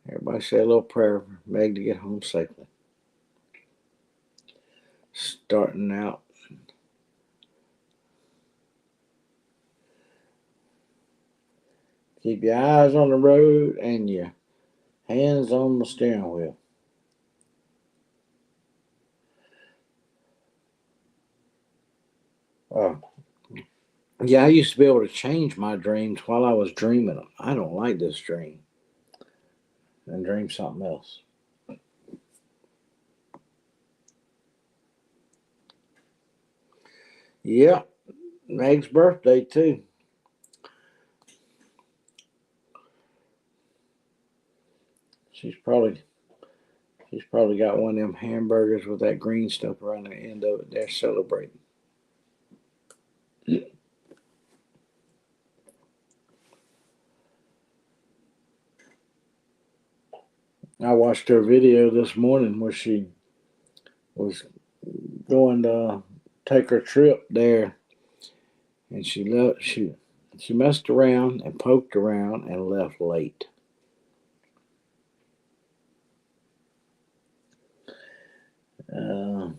Everybody say a little prayer for Meg to get home safely. Starting out. Keep your eyes on the road and your hands on the steering wheel. Uh, yeah, I used to be able to change my dreams while I was dreaming them. I don't like this dream. And dream something else. Yeah, Meg's birthday too. She's probably she's probably got one of them hamburgers with that green stuff around the end of it. They're celebrating. I watched her video this morning where she was going to take her trip there, and she messed around and poked around and left late. Uh,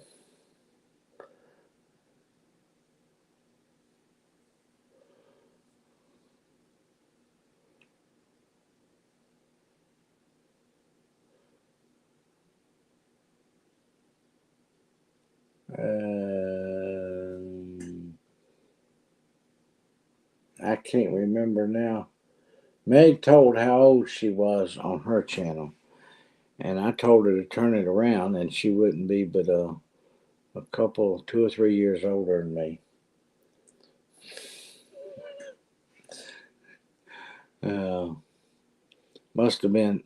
can't remember now. Meg told how old she was on her channel, and I told her to turn it around, and she wouldn't be but a couple, 2 or 3 years older than me. Must have been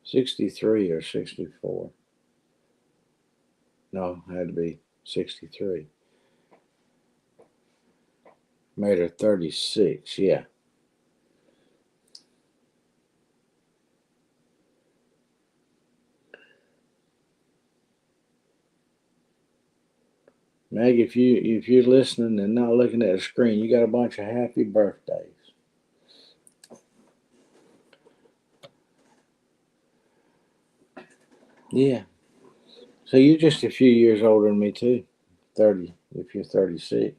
63 or 64. No, had to be 63. Made her 36, yeah. Meg, if you're listening and not looking at the screen, you got a bunch of happy birthdays. Yeah. So you're just a few years older than me too. 30 if you're 36.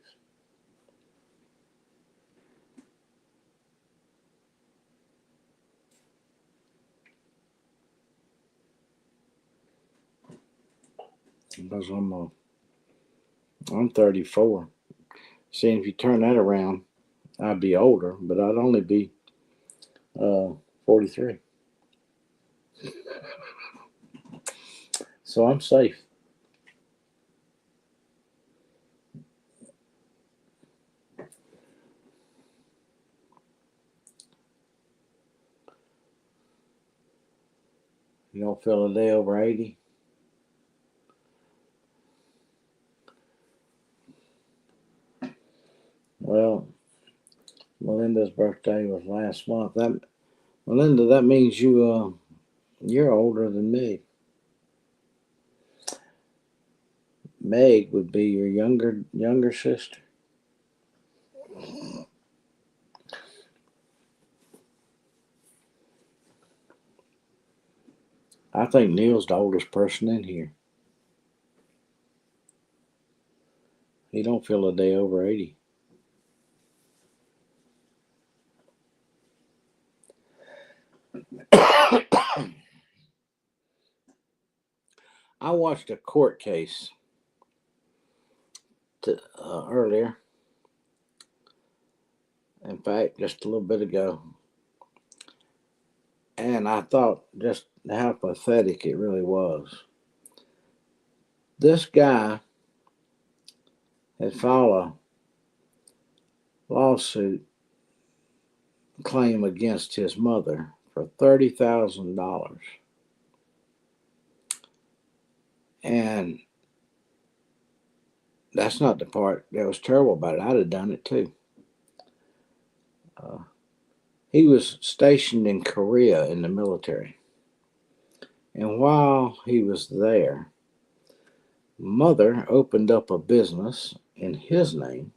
Because I'm 34. See, if you turn that around, I'd be older, but I'd only be 43. So I'm safe. You don't feel a day over 80? Well, Melinda's birthday was last month. Melinda, that means you're older than me. Meg would be your younger sister. I think Neil's the oldest person in here. He don't feel a day over 80. I watched a court case earlier. In fact, just a little bit ago. And I thought just how pathetic it really was. This guy had filed a lawsuit claim against his mother for $30,000. And that's not the part that was terrible about it. I'd have done it too. He was stationed in Korea in the military. And while he was there, mother opened up a business in his name,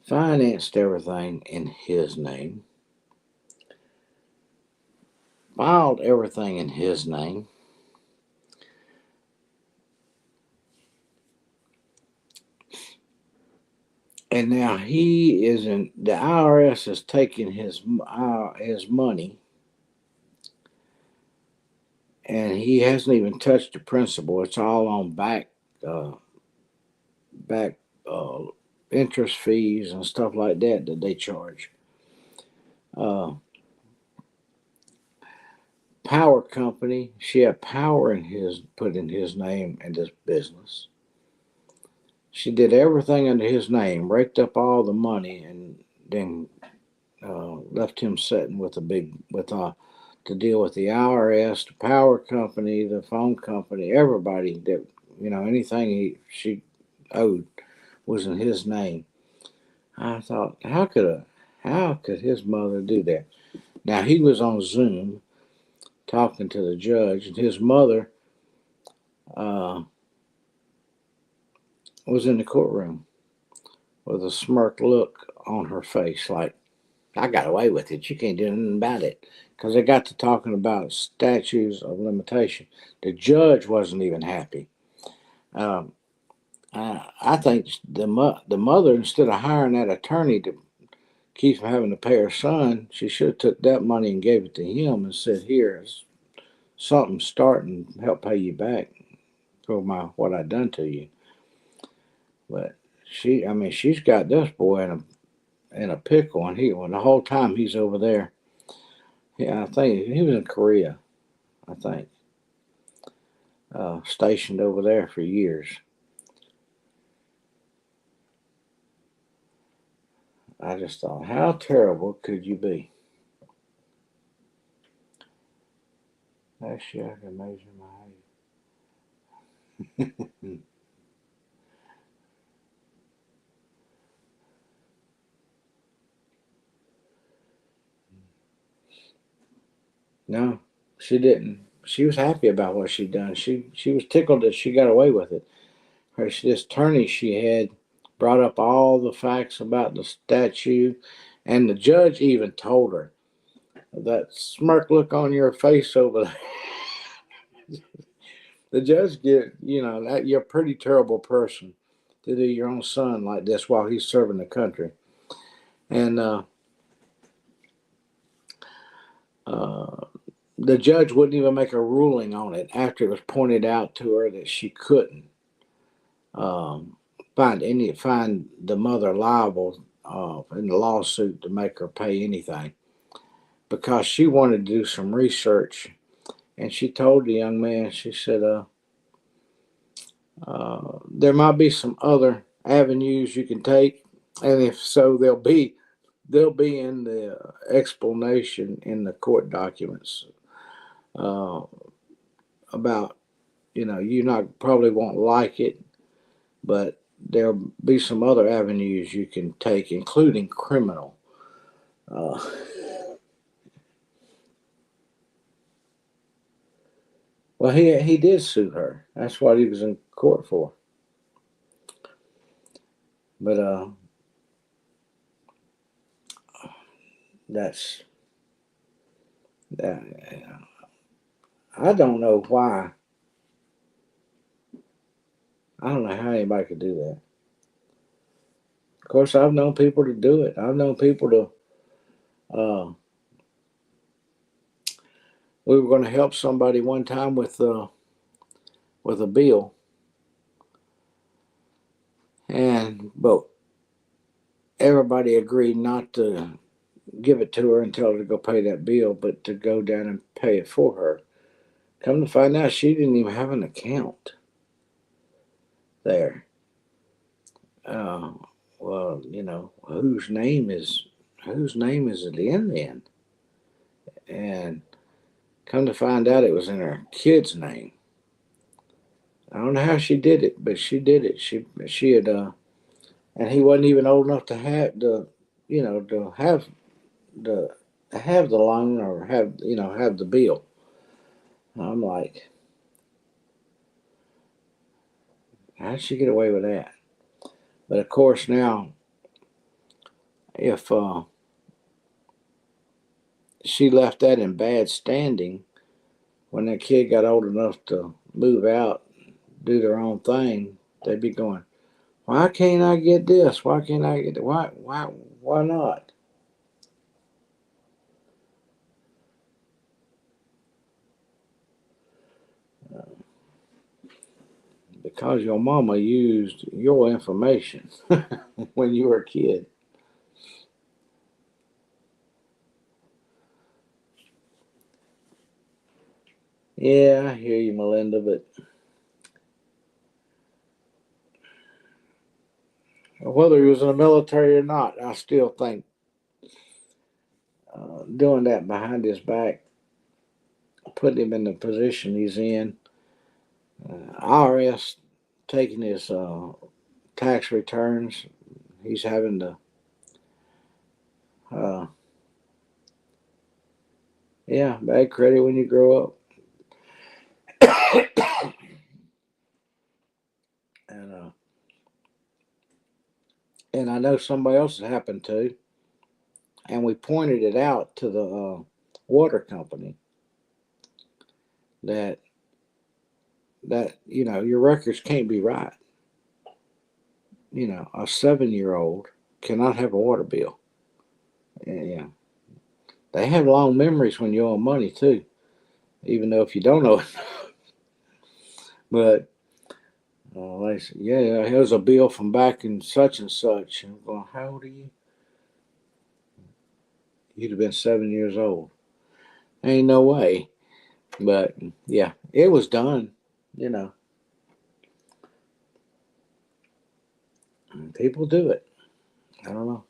financed everything in his name, filed everything in his name. And now he isn't. The IRS is taking his money, and he hasn't even touched the principal. It's all on back interest fees and stuff like that they charge. Power company. She had power put in his name in this business. She did everything under his name, raked up all the money, and then left him sitting with to deal with the IRS, the power company, the phone company, everybody that anything she owed was in his name. I thought, how could his mother do that? Now he was on Zoom talking to the judge, and his mother was in the courtroom with a smirk look on her face, like, I got away with it. You can't do anything about it. Because they got to talking about statutes of limitation. The judge wasn't even happy. I think the mother, instead of hiring that attorney to keep from having to pay her son, she should have took that money and gave it to him and said, "Here, something start and help pay you back for what I done to you. But she's got this boy in a pickle, and the whole time he's over there. Yeah, I think he was in Korea. I think stationed over there for years. I just thought, how terrible could you be? Actually, I can measure my height. No, she didn't. She was happy about what she'd done. She was tickled that she got away with it. This attorney she had brought up all the facts about the statue, and the judge even told her that smirk look on your face over there. The judge that you're a pretty terrible person to do your own son like this while he's serving the country, and the judge wouldn't even make a ruling on it after it was pointed out to her that she couldn't find the mother liable in the lawsuit to make her pay anything, because she wanted to do some research, and she told the young man, she said, there might be some other avenues you can take, and if so, they'll be in the explanation in the court documents about, you not probably won't like it, but there'll be some other avenues you can take, including criminal. Well, he did sue her. That's what he was in court for. But that's that. I don't know why. I don't know how anybody could do that. Of course, I've known people to do it. I've known people to. We were going to help somebody one time with a bill, but everybody agreed not to give it to her and tell her to go pay that bill, but to go down and pay it for her. Come to find out, she didn't even have an account there. Well, whose name is it in then? And come to find out, it was in her kid's name. I don't know how she did it, but she did it. She had, and he wasn't even old enough to have to have the loan or have the bill. I'm like, how did she get away with that? But of course now, if she left that in bad standing, when that kid got old enough to move out, do their own thing, they'd be going, why can't I get this? Why can't I get that? Why not? Because your mama used your information when you were a kid. Yeah, I hear you, Melinda, but whether he was in the military or not, I still think doing that behind his back, putting him in the position he's in, IRS taking his tax returns, he's having to, uh, yeah, bad credit when you grow up. And I know somebody else has happened to, and we pointed it out to the water company that your records can't be right. A 7-year-old cannot have a water bill. Yeah, they have long memories when you owe money too, even though if you don't know it. But Well, they said, yeah, here's a bill from back in such and such. And I'm going, how old are you? You'd have been 7 years old. Ain't no way. But yeah, it was done. You know, people do it. I don't know.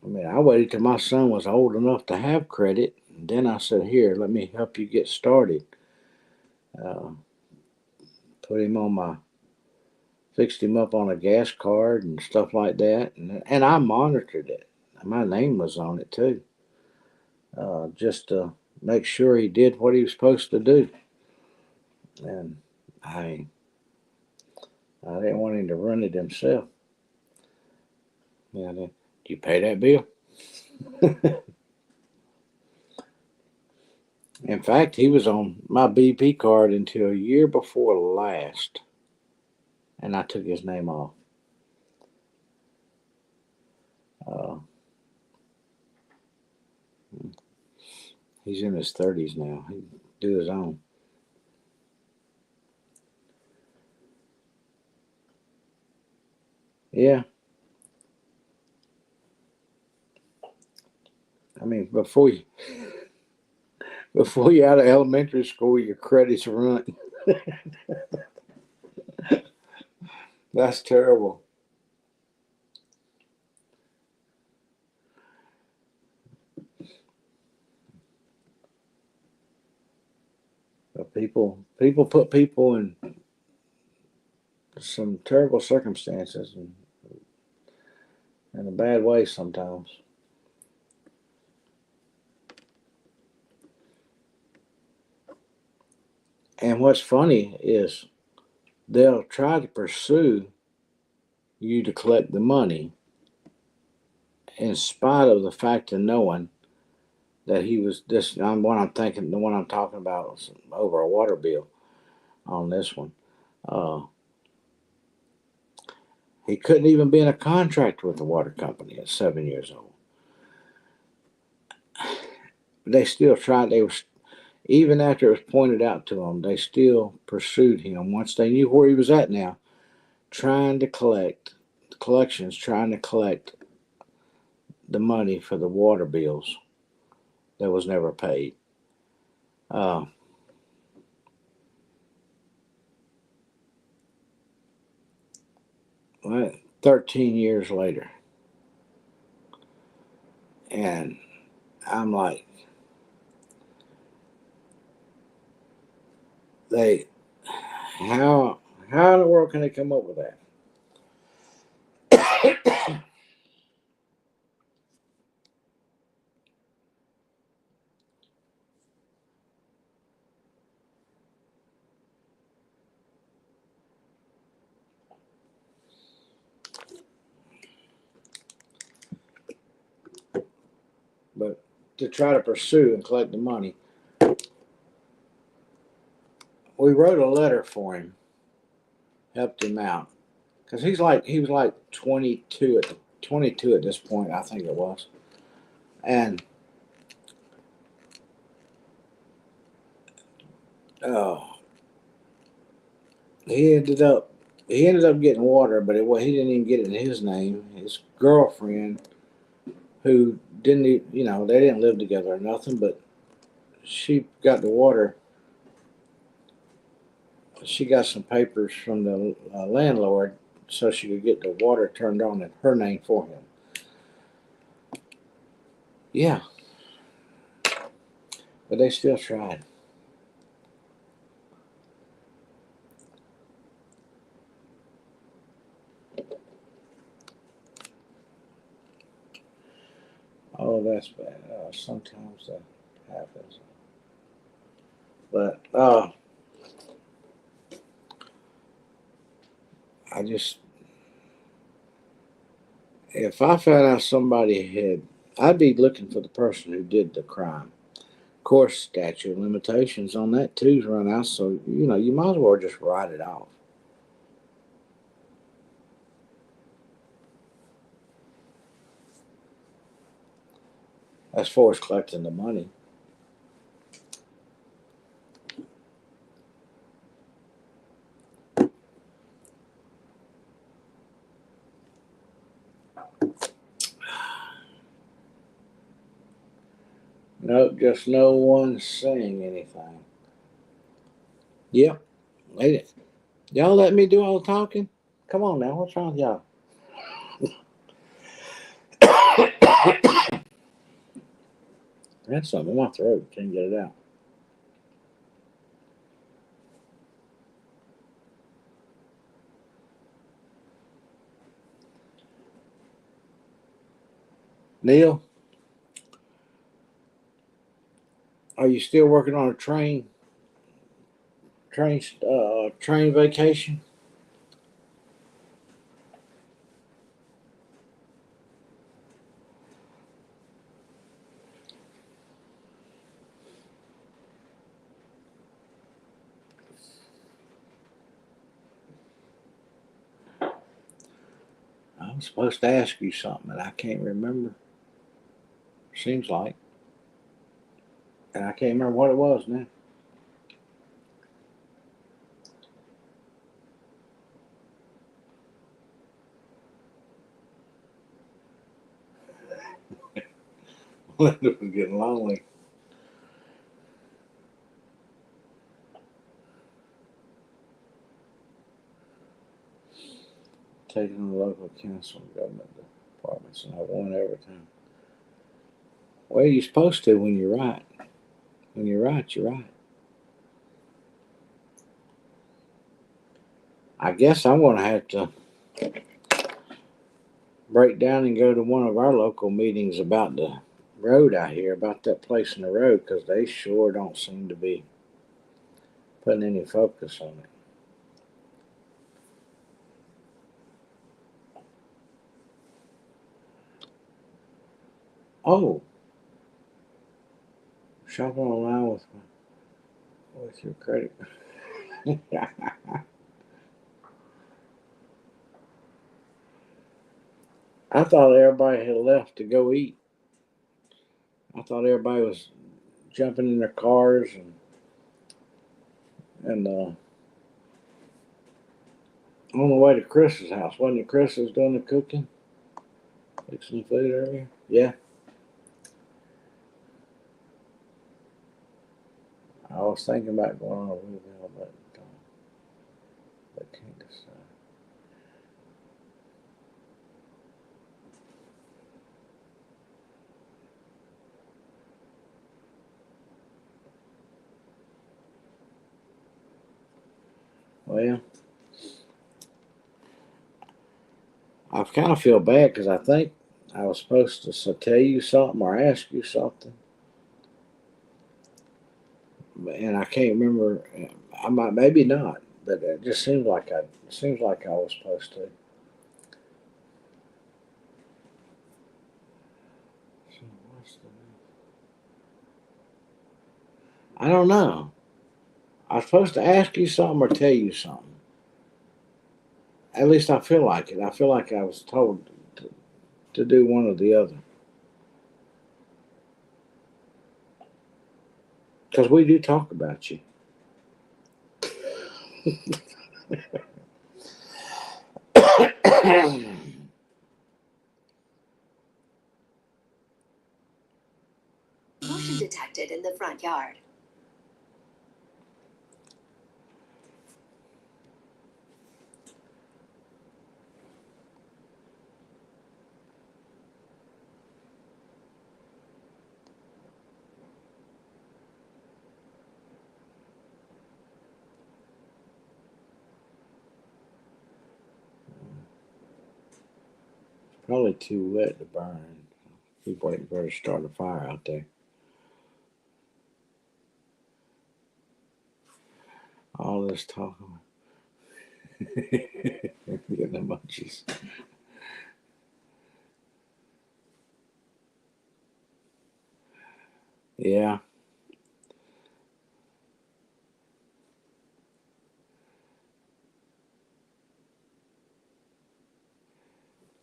I mean, I waited till my son was old enough to have credit. And then I said, here, let me help you get started. Uh, put him on my, fixed him up on a gas card and stuff like that. And I monitored it. My name was on it too, just to make sure he did what he was supposed to do. And I, I didn't want him to run it himself. Yeah, do you pay that bill? In fact, he was on my BP card until a year before last, and I took his name off. Uh, he's in his 30s now. He do his own. Yeah, I mean, before you out of elementary school, your credit's run. That's terrible. But people put people in some terrible circumstances and in a bad way sometimes. And what's funny is they'll try to pursue you to collect the money in spite of the fact of knowing that he was this. I'm what I'm thinking. The one I'm talking about was over a water bill on this one. Uh, he couldn't even be in a contract with the water company at 7 years old. They still tried. They were even after it was pointed out to them. They still pursued him once they knew where he was at. Now trying to collect the collections, trying to collect the money for the water bills that was never paid. Uh, well, 13 years later, and I'm like, they how in the world can they come up with that? But to try to pursue and collect the money, we wrote a letter for him, helped him out because he was like 22 at this point, I think it was, and uh, he ended up he ended up getting water, but he didn't even get it in his name. His girlfriend, who didn't they didn't live together or nothing, but she got the water. She got some papers from the landlord so she could get the water turned on in her name for him. Yeah, but they still tried. Oh, that's bad. Sometimes that happens. But I just, if I found out somebody had, I'd be looking for the person who did the crime. Of course, statute of limitations on that too's run out, so you might as well just write it off. As far as collecting the money, Nope, just no one saying anything. Yep. Hey, y'all let me do all the talking? Come on now, what's wrong with y'all? That's something in my throat. Can't get it out. Neil, are you still working on a train vacation? I'm supposed to ask you something and I can't remember. Seems like. And I can't remember what it was now. Linda was getting lonely. Taking the local council and government departments, and I won every time. Well, you're supposed to when you're right. When you're right, you're right. I guess I'm going to have to break down and go to one of our local meetings about the road out here, about that place in the road, because they sure don't seem to be putting any focus on it. Oh, shopping online with your credit. I thought everybody had left to go eat. I thought everybody was jumping in their cars and on the way to Chris's house. Wasn't it Chris that was doing the cooking? Fixing food earlier? Yeah. I was thinking about going on a Louisville, but can't decide. Well, I kind of feel bad because I think I was supposed to tell you something or ask you something, and I can't remember. I might, maybe not, but it just seems like I was supposed to. So I don't know. I was supposed to ask you something or tell you something. At least I feel like it. I feel like I was told to do one or the other. Because we do talk about you. Motion detected in the front yard. Probably too wet to burn. Keep waiting for her to start a fire out there. All this talking. Getting the munchies. Yeah.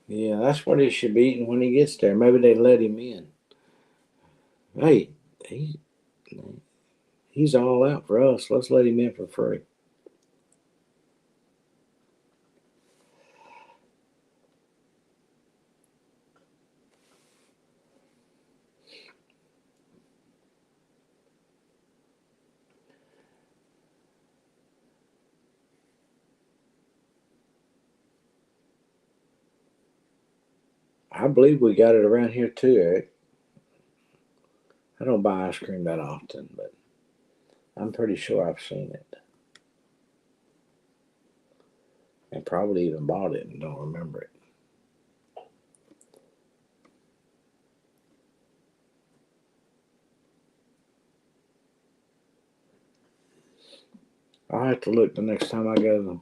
Yeah, that's what he should be eating when he gets there. Maybe they let him in. Hey, he, he's all out for us. Let's let him in for free. I believe we got it around here too, Eric. I don't buy ice cream that often, but I'm pretty sure I've seen it. And probably even bought it and don't remember it. I'll have to look the next time I go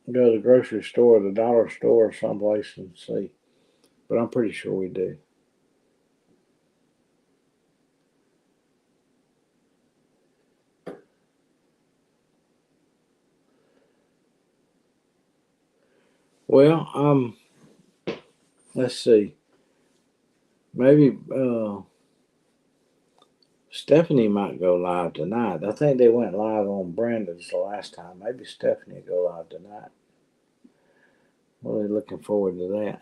to the grocery store, the dollar store, or someplace and see. But I'm pretty sure we do. Well, let's see. Maybe Stephanie might go live tonight. I think they went live on Brandon's the last time. Maybe Stephanie will go live tonight. Really looking forward to that.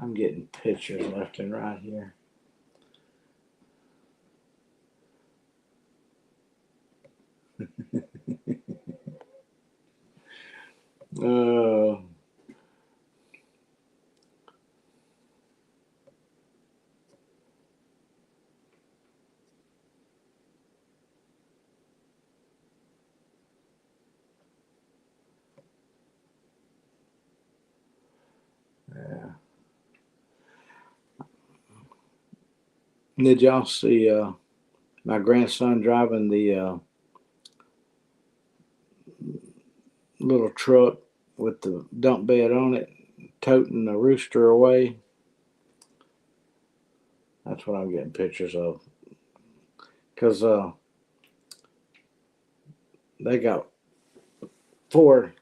I'm getting pictures left and right here. Uh, yeah. Did y'all see my grandson driving the little truck with the dump bed on it, toting the rooster away? That's what I'm getting pictures of. Because they got four,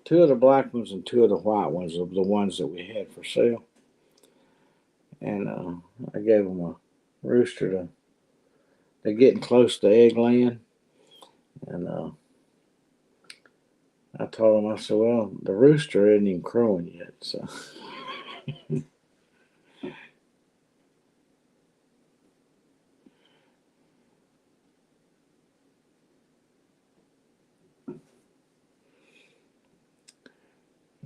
two of the black ones and two of the white ones of the ones that we had for sale. And I gave them a rooster to, they're getting close to egg laying. And I told him, I said, well, the rooster isn't even crowing yet. So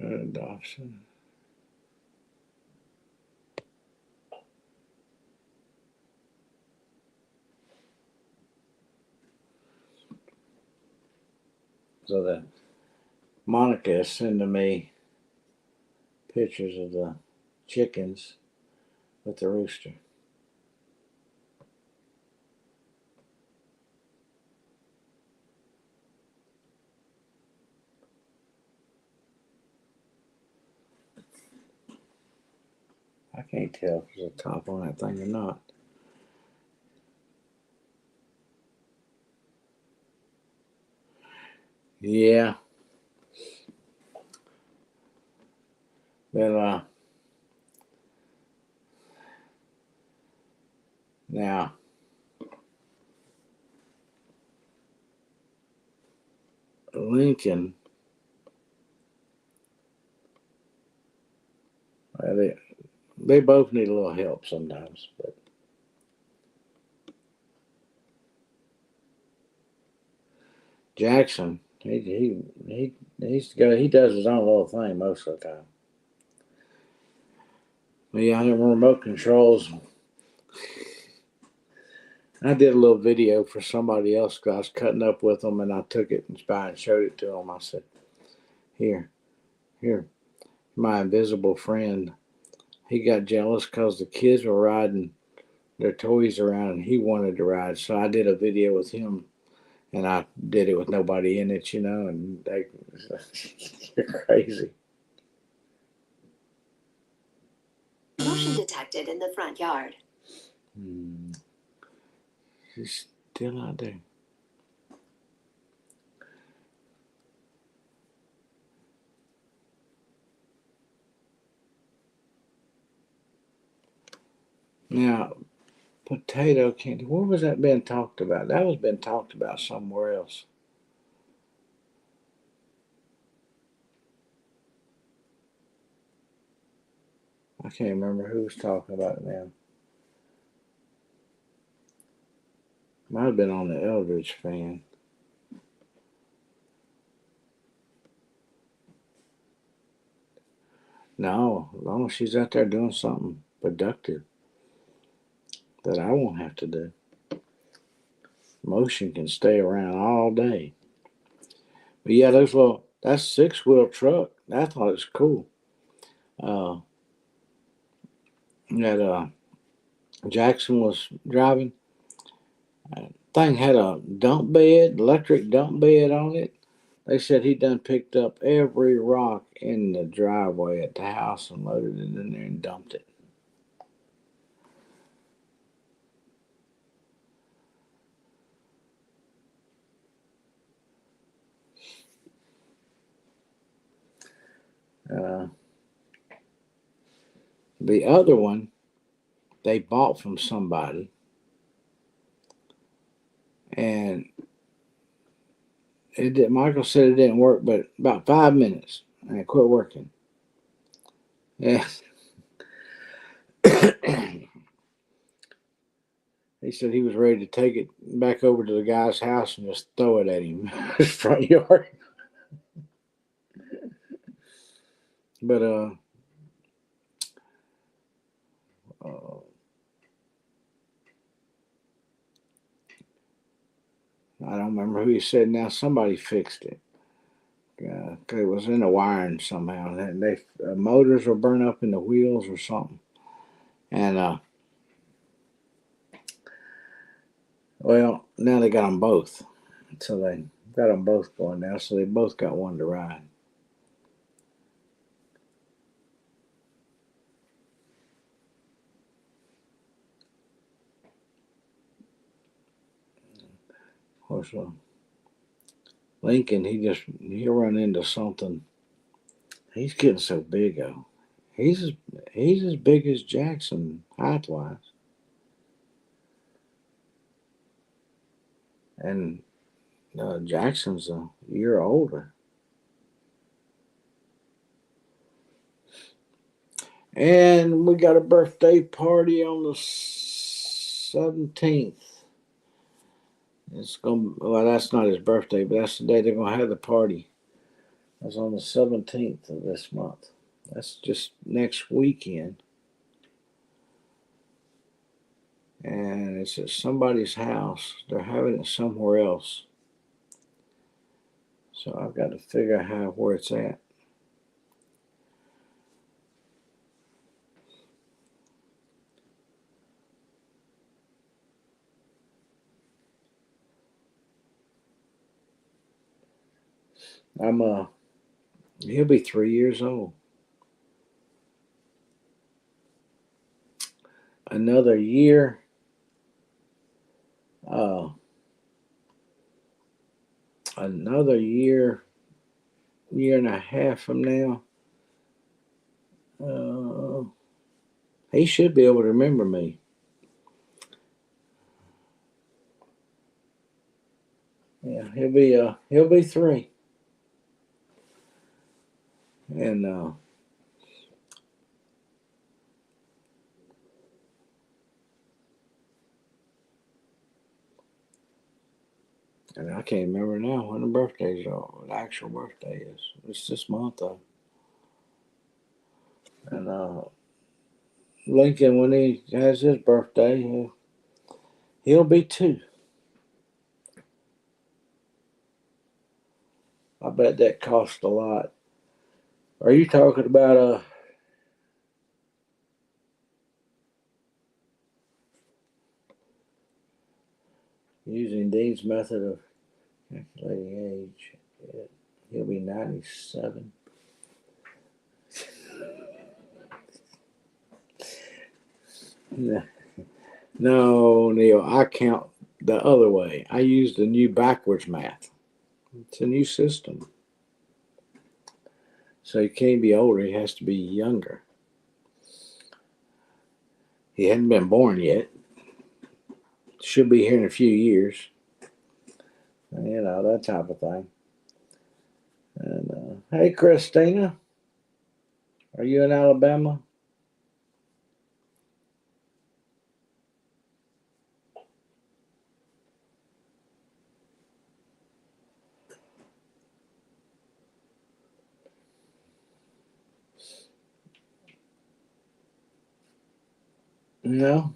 adoption. So the Monica is sending me pictures of the chickens with the rooster. I can't tell if there's a top on that thing or not. Yeah. Well, now, Lincoln, well, they both need a little help sometimes. But Jackson, he does his own little thing most of the time. Me, I have remote controls. I did a little video for somebody else because I was cutting up with them, and I took it and showed it to them. I said, here, my invisible friend. He got jealous because the kids were riding their toys around, and he wanted to ride. So I did a video with him, and I did it with nobody in it, and you're crazy. Motion detected in the front yard. He's still not there. Now, potato candy. Where was that being talked about? That was been talked about somewhere else. I can't remember who was talking about it now. Might have been on the Eldridge fan. No, as long as she's out there doing something productive that I won't have to do. Motion can stay around all day. But yeah, that's 6-wheel truck. I thought it was cool. Uh, that Jackson was driving. Thing had a dump bed, electric dump bed on it. They said he done picked up every rock in the driveway at the house and loaded it in there and dumped it. Uh, the other one they bought from somebody, and it did. Michael said it didn't work, but about 5 minutes and it quit working. Yeah. He said he was ready to take it back over to the guy's house and just throw it at him in his front yard. But uh I don't remember who he said now. Somebody fixed it. 'Cause it was in the wiring somehow. And they motors were burnt up in the wheels or something. And well, now they got them both. So they got them both going now. So they both got one to ride. Of course, Lincoln, he'll run into something. He's getting so big, though. He's as big as Jackson height wise, and Jackson's a year older. And we got a birthday party on the 17th. It's gonna well, that's not his birthday, but that's the day they're gonna have the party. That's on the 17th of this month. That's just next weekend. And it's at somebody's house. They're having it somewhere else. So I've got to figure out where it's at. I'm He'll be 3 years old. Another year. Uh, another year and a half from now. Uh, he should be able to remember me. Yeah, he'll be 3. And and I can't remember now when the birthdays are. The actual birthday is. It's this month though. And Lincoln, when he has his birthday, he'll be 2. I bet that costs a lot. Are you talking about using Dean's method of calculating age? He'll be 97. No, Neil, I count the other way. I use the new backwards math. It's a new system. So he can't be older, he has to be younger. He hadn't been born yet. Should be here in a few years. You know, that type of thing. And hey, Christina, are you in Alabama? No.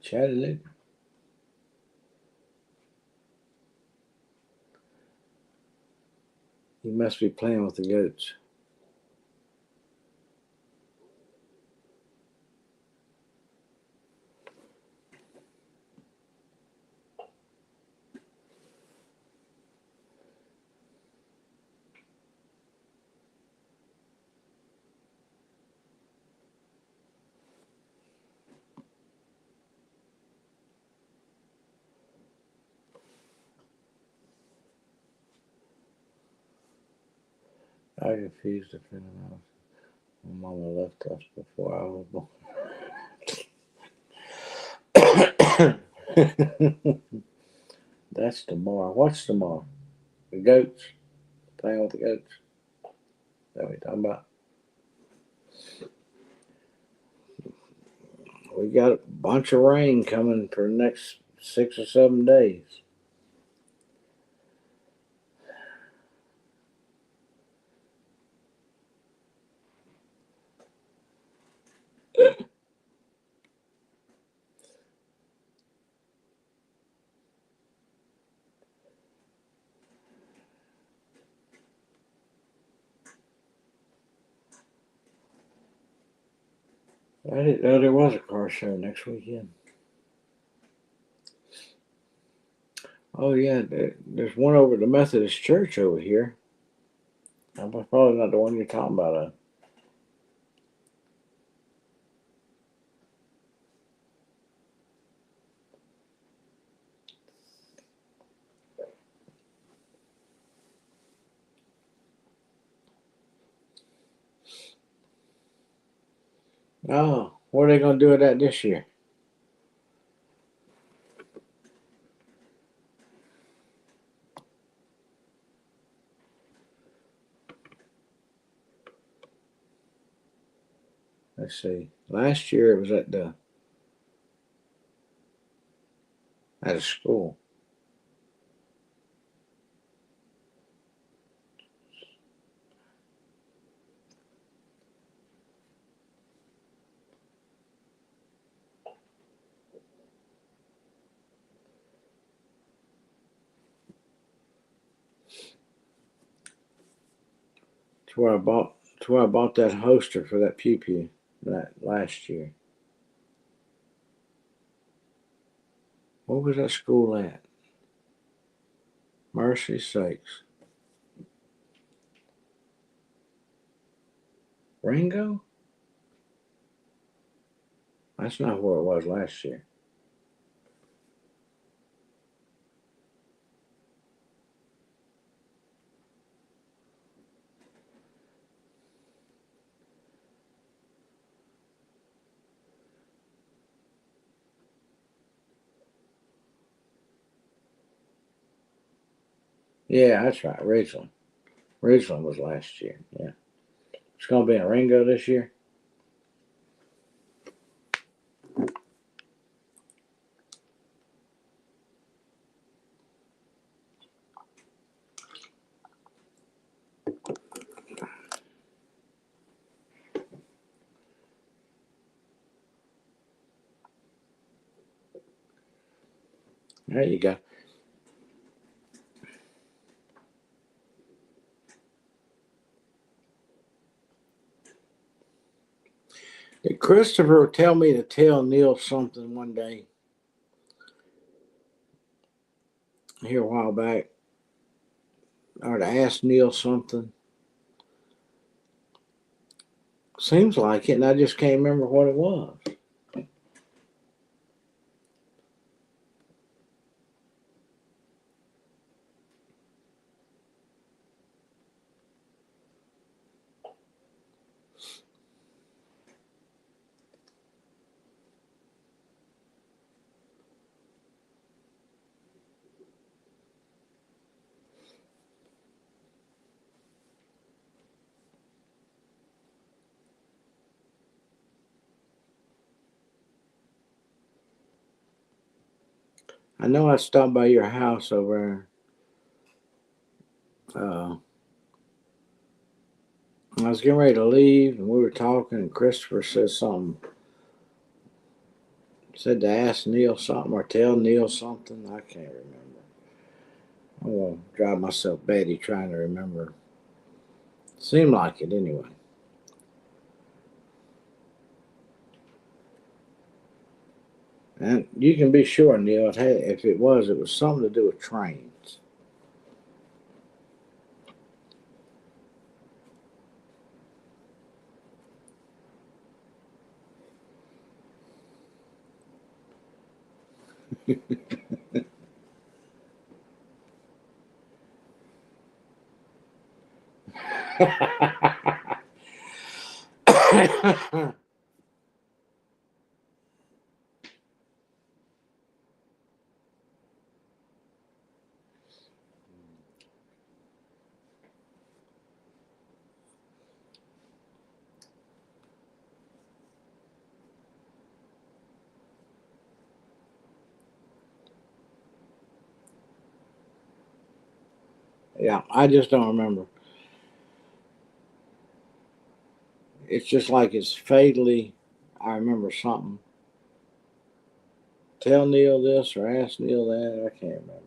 Chattanooga. He must be playing with the goats. I refuse to print them out. My mama left us before I was born. That's tomorrow. What's tomorrow? The goats. Playing with the goats. That what we talking about? We got a bunch of rain coming for the next 6 or 7 days. I didn't know there was a car show next weekend. Oh yeah, there's one over at the Methodist Church over here. I'm probably not the one you're talking about. Oh, what are they gonna do with that this year? Let's see. Last year it was at a school. It's where I bought. It's where I bought that hoster for that pew pew that last year. What was that school at? Mercy sakes. Ringo? That's not where it was last year. Yeah, that's right. Ridgeland. Ridgeland was last year. Yeah. It's gonna be in Ringo this year. There you go. Did Christopher tell me to tell Neil something one day here a while back? Or to ask Neil something? Seems like it, and I just can't remember what it was. I know I stopped by your house over I was getting ready to leave, and we were talking, and Christopher said something. Said to ask Neil something or tell Neil something. I can't remember. I'm gonna drive myself batty trying to remember. Seemed like it anyway. And you can be sure, Neil, if it was something to do with trains. Yeah, I just don't remember. It's just like it's fatally. I remember something. Tell Neil this or ask Neil that. I can't remember.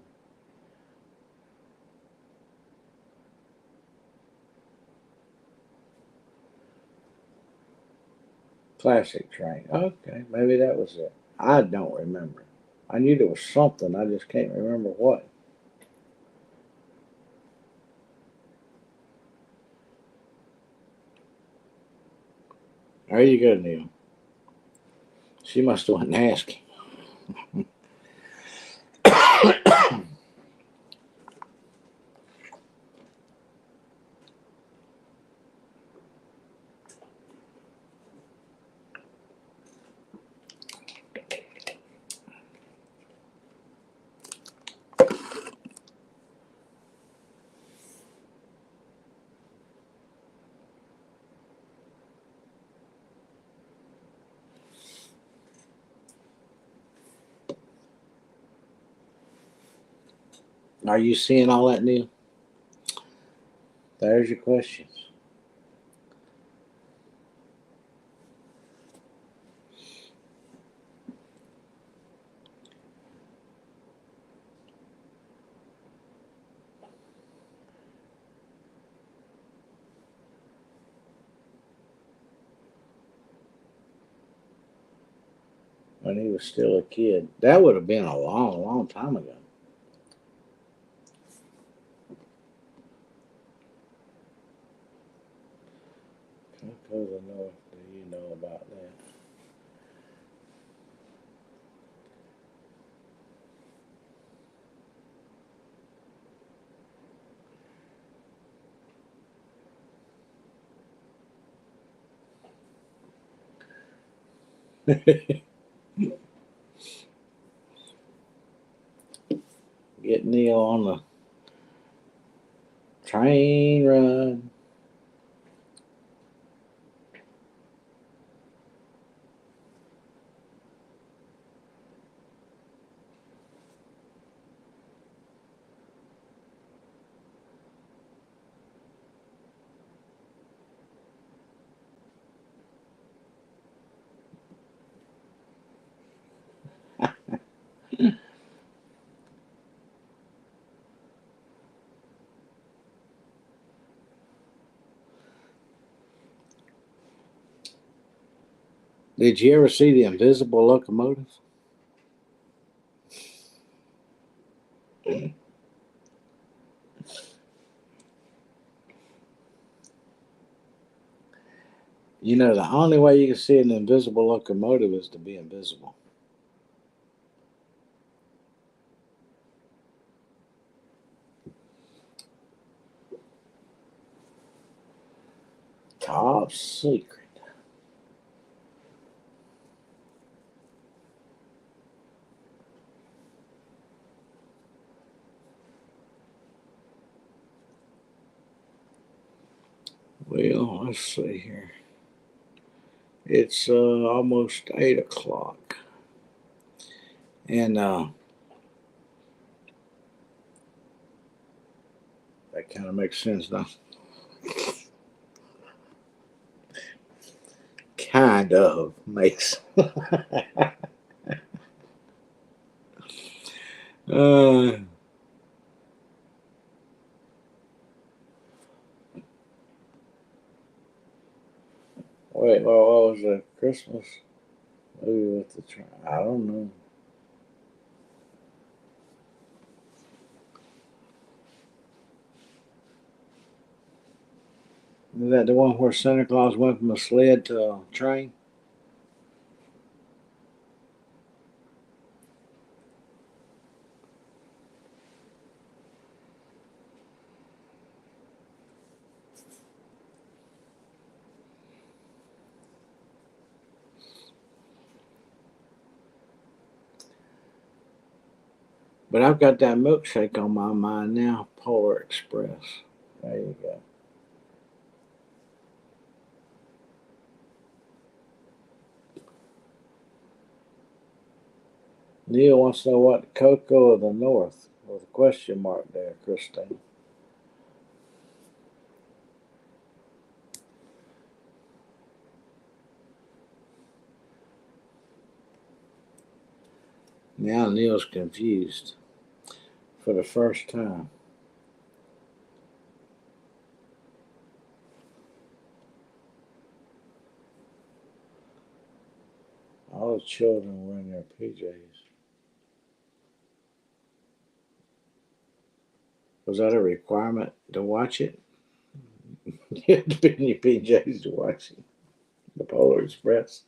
Classic train. Okay, maybe that was it. I don't remember. I knew there was something. I just can't remember what. There you go, Neil. She must have went and asked him. Are you seeing all that, Neil? There's your questions. When he was still a kid. That would have been a long, long time ago. Because I know, do you know about that? Get Neil on the train run. Did you ever see the invisible locomotive? You know, the only way you can see an invisible locomotive is to be invisible. Top secret. Well, let's see here. It's almost 8 o'clock, and that kind kind of makes sense now. Kind of makes. Wait, what was the Christmas movie with the train? I don't know. Is that the one where Santa Claus went from a sled to a train? But I've got that milkshake on my mind now, Polar Express. There you go. Neil wants to know what Cocoa of the North with a question mark there, Christine. Now Neil's confused for the first time. All the children were in their PJs. Was that a requirement to watch it? You had to be in your PJs to watch it. The Polar Express.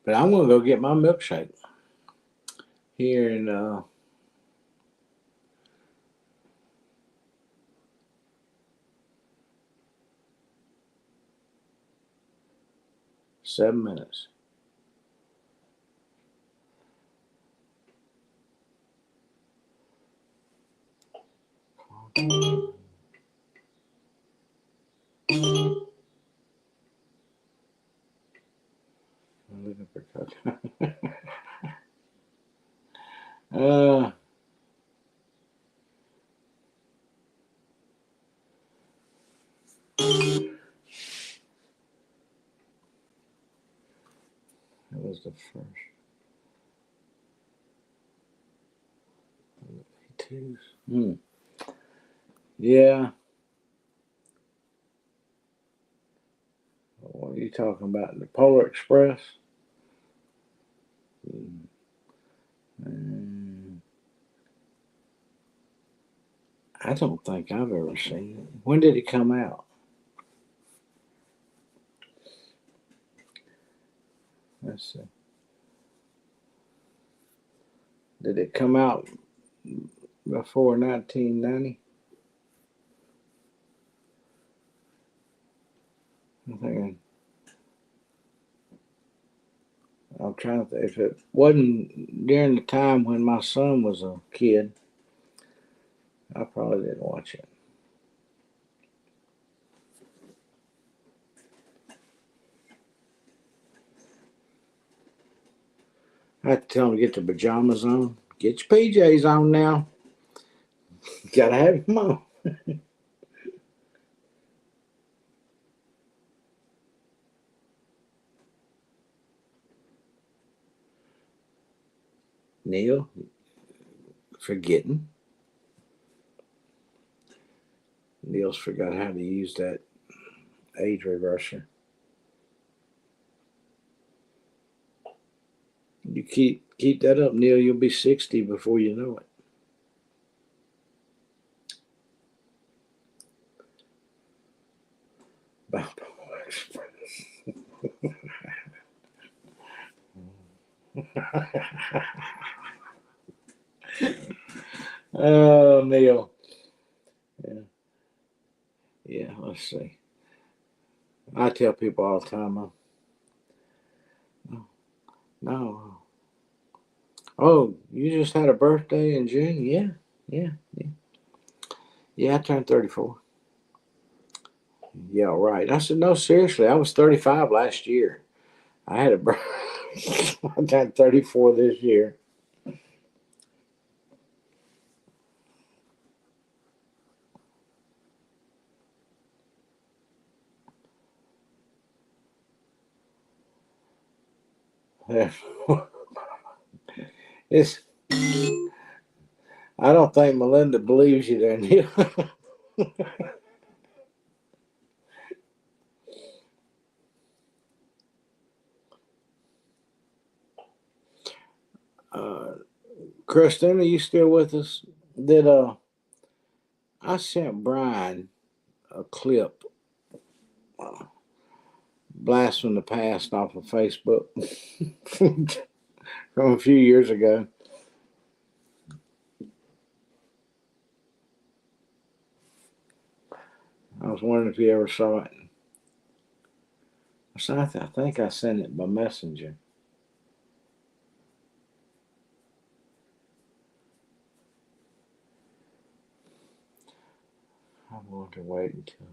But I'm gonna go get my milkshake here in 7 minutes. I'm looking for Cocoa. That was the first. Twos. Yeah. What are you talking about? The Polar Express? I don't think I've ever seen it. When did it come out? Let's see. Did it come out before 1990? I'm trying to think. If it wasn't during the time when my son was a kid, I probably didn't watch it. I had to tell him to get the pajamas on. Get your PJs on now. Gotta have them on. Neil, forgetting. Neil's forgot how to use that age reverser. You keep that up, Neil. You'll be 60 before you know it. Balboa Express. Oh, Neil. Yeah. Yeah, let's see. I tell people all the time, no. Oh, you just had a birthday in June? Yeah, yeah, yeah. Yeah, I turned 34. Yeah, right. I said, no, seriously, I was 35 last year. I had a I got 34 this year. It's, I don't think Melinda believes you there, Neil. uh, Christina, you still with us? Did I sent Brian a clip, uh, blast from the past off of Facebook from a few years ago. I was wondering if you ever saw it. So I think I sent it by messenger. I'm going to wait until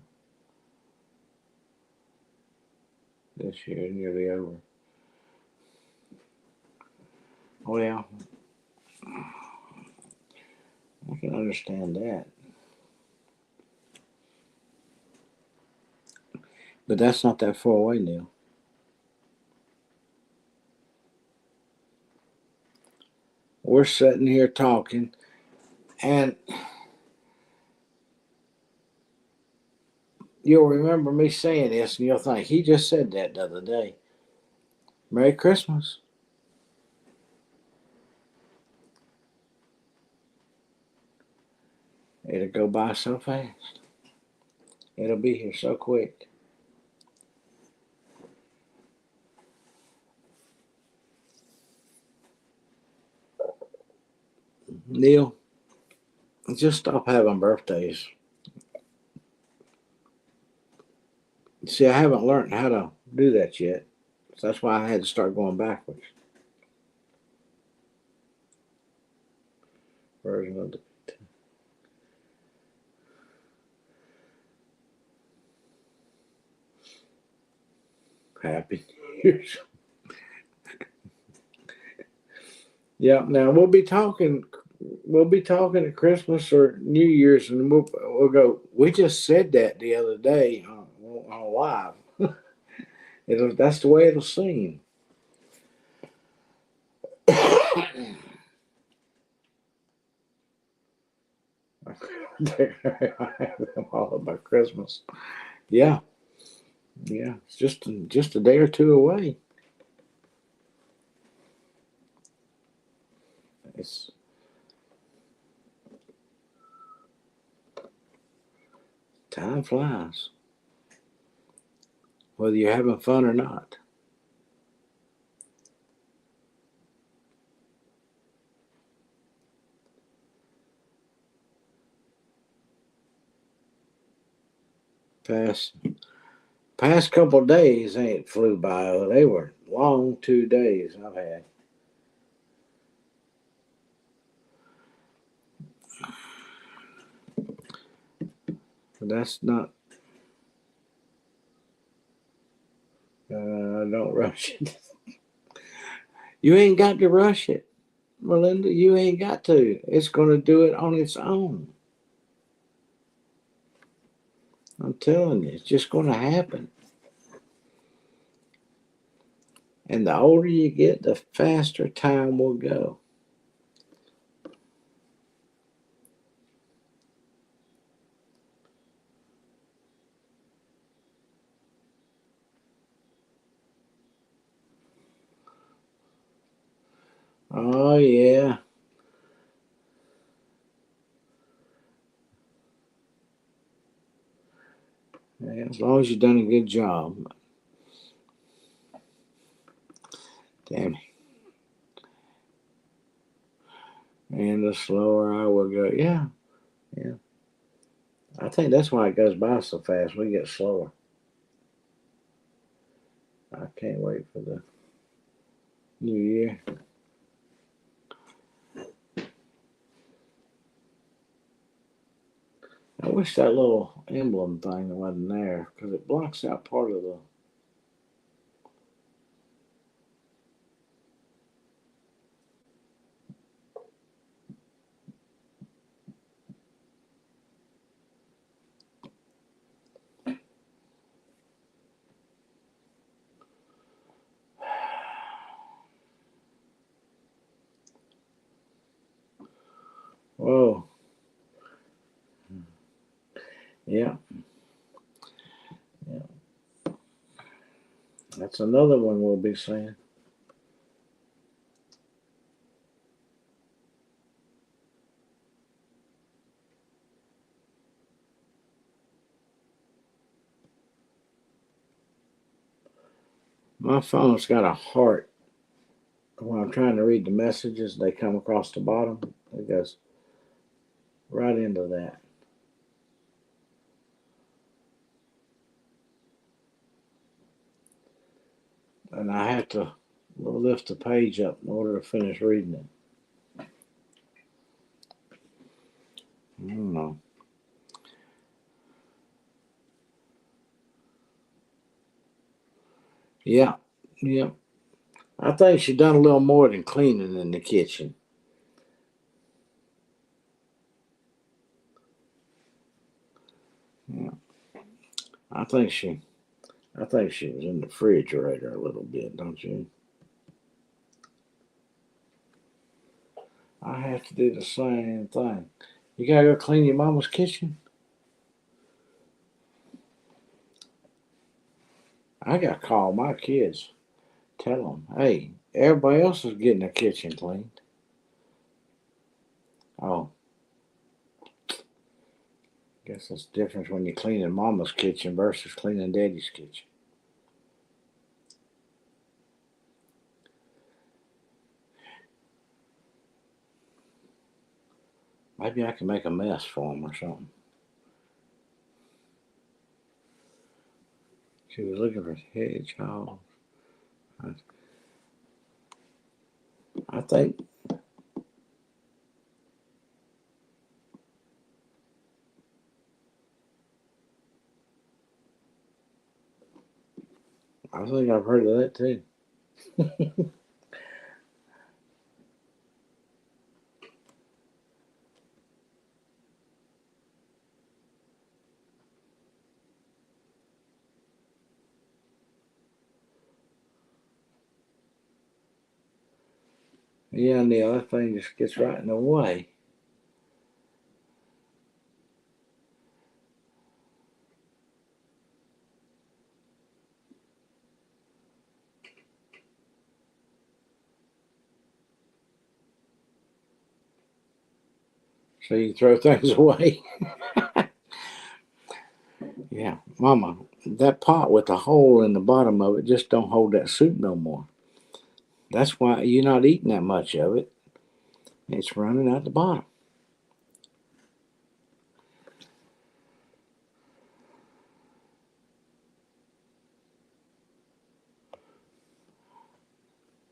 this year nearly over. Well, I can understand that. But that's not that far away, Neil. We're sitting here talking, and you'll remember me saying this, and you'll think, he just said that the other day. Merry Christmas. It'll go by so fast. It'll be here so quick. Neil, just stop having birthdays. See, I haven't learned how to do that yet. So that's why I had to start going backwards. Version of the Happy Years. Yeah. Now we'll be talking. We'll be talking at Christmas or New Year's, and we'll go. We just said that the other day on live. That's the way it'll seem. I have them all about Christmas. Yeah, yeah. It's just a day or two away. It's time flies, whether you're having fun or not. Past past couple of days ain't flew by. They were long 2 days I've had. But that's not. Don't rush it. You ain't got to rush it, Melinda. You ain't got to. It's going to do it on its own. I'm telling you, it's just going to happen. And the older you get, the faster time will go. Oh, yeah. Yeah, as long as you've done a good job. Damn it. And the slower I will go. Yeah, yeah. I think that's why it goes by so fast. We get slower. I can't wait for the new year. I wish that little emblem thing wasn't there because it blocks out part of the. Whoa. Yeah. Yeah. That's another one we'll be seeing. My phone's got a heart. When I'm trying to read the messages, they come across the bottom. It goes right into that. And I have to lift the page up in order to finish reading it. I don't know. Yeah, yeah. I think she done a little more than cleaning in the kitchen. Yeah, I think she, I think she was in the refrigerator a little bit, don't you? I have to do the same thing. You gotta go clean your mama's kitchen. I gotta call my kids, tell them, hey, everybody else is getting their kitchen cleaned. Oh, guess that's the difference when you're cleaning mama's kitchen versus cleaning daddy's kitchen. Maybe I can make a mess for them or something. She was looking for hedgehogs. I think I've heard of that too. Yeah, Neil, that thing just gets right in the way. So you throw things away. Yeah, Mama, that pot with the hole in the bottom of it just don't hold that soup no more. That's why you're not eating that much of it. It's running out the bottom.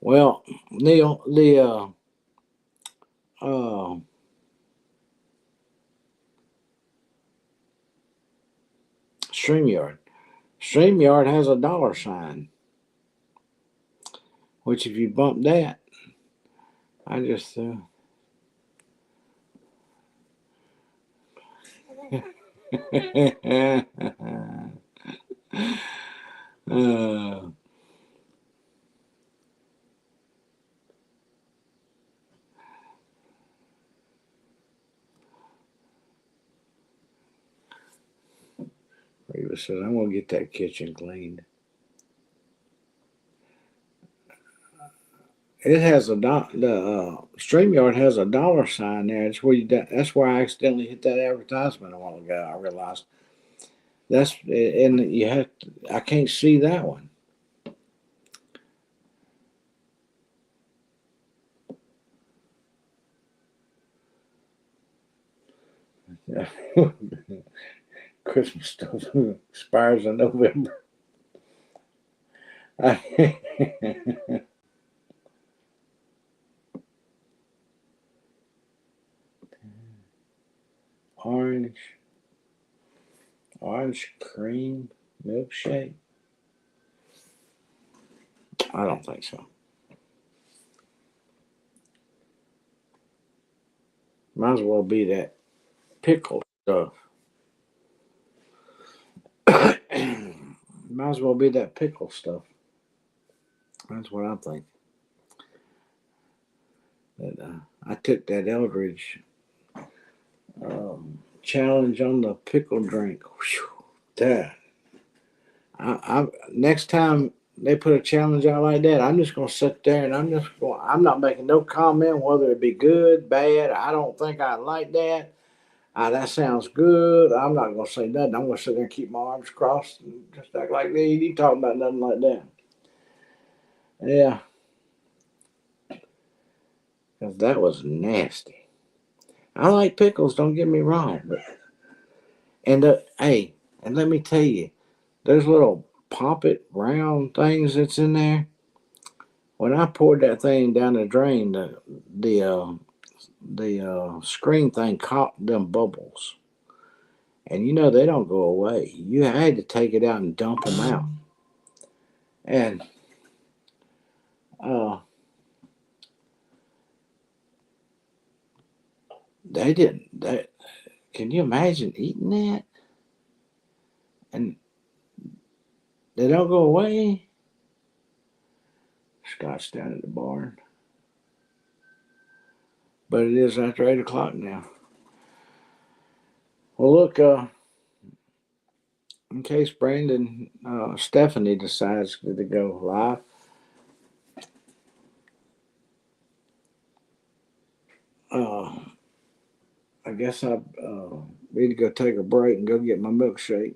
Well, Neil, the uh, StreamYard. StreamYard has a dollar sign, which if you bump that, I just uh, Reva says, I'm going to get that kitchen cleaned. It has the StreamYard has a dollar sign there. That's where I accidentally hit that advertisement a while ago. I realized that's and you have to, I can't see that one. Christmas stuff expires in November. Orange. Orange cream milkshake? I don't think so. Might as well be that pickle stuff. Might as well be that pickle stuff. That's what I think. That I took that Eldridge challenge on the pickle drink. Whew, that I next time they put a challenge out like that, I'm just gonna sit there and I'm not making no comment whether it be good, bad. I don't think I like that. That sounds good. I'm not gonna say nothing. I'm gonna sit there and keep my arms crossed and just act like they ain't talking about nothing like that. Yeah, because that was nasty. I like pickles. Don't get me wrong, but hey, and let me tell you, those little poppet round things that's in there. When I poured that thing down the drain, the screen thing caught them bubbles, and you know they don't go away. You had to take it out and dump them out, and uh, they didn't. Can you imagine eating that? And they don't go away. Scott's down at the barn, but it is after 8 o'clock now. Well, look, in case Brandon, Stephanie decides to go live, uh, I guess I need to go take a break and go get my milkshake.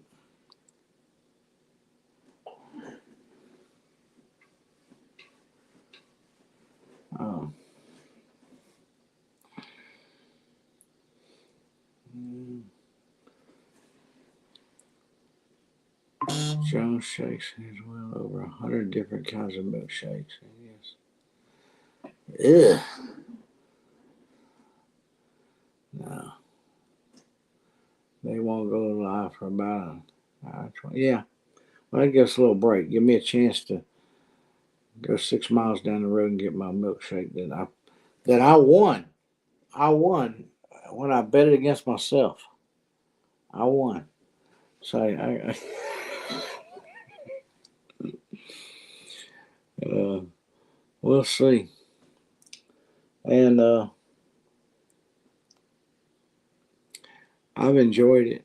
Uh, Jones Shakes has well over 100 different kinds of milkshakes. Yes. Ugh. No. They won't go live for about an hour. Yeah. Well, that gives us a little break. Give me a chance to go 6 miles down the road and get my milkshake that I won. I won when I bet it against myself. I won. So we'll see. And I've enjoyed it.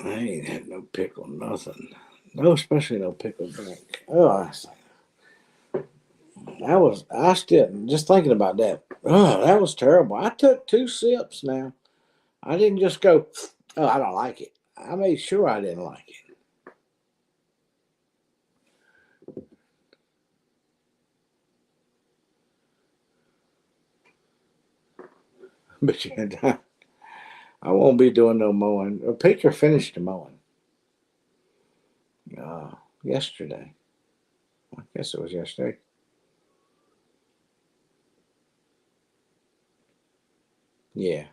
I ain't had no pickle, nothing. No, especially no pickle drink. Oh, I still, just thinking about that. Oh, that was terrible. I took 2 sips now. I didn't just go, oh, I don't like it. I made sure I didn't like it. But yeah, I won't be doing no mowing. A picture finished the mowing yesterday. I guess it was yesterday. Yeah,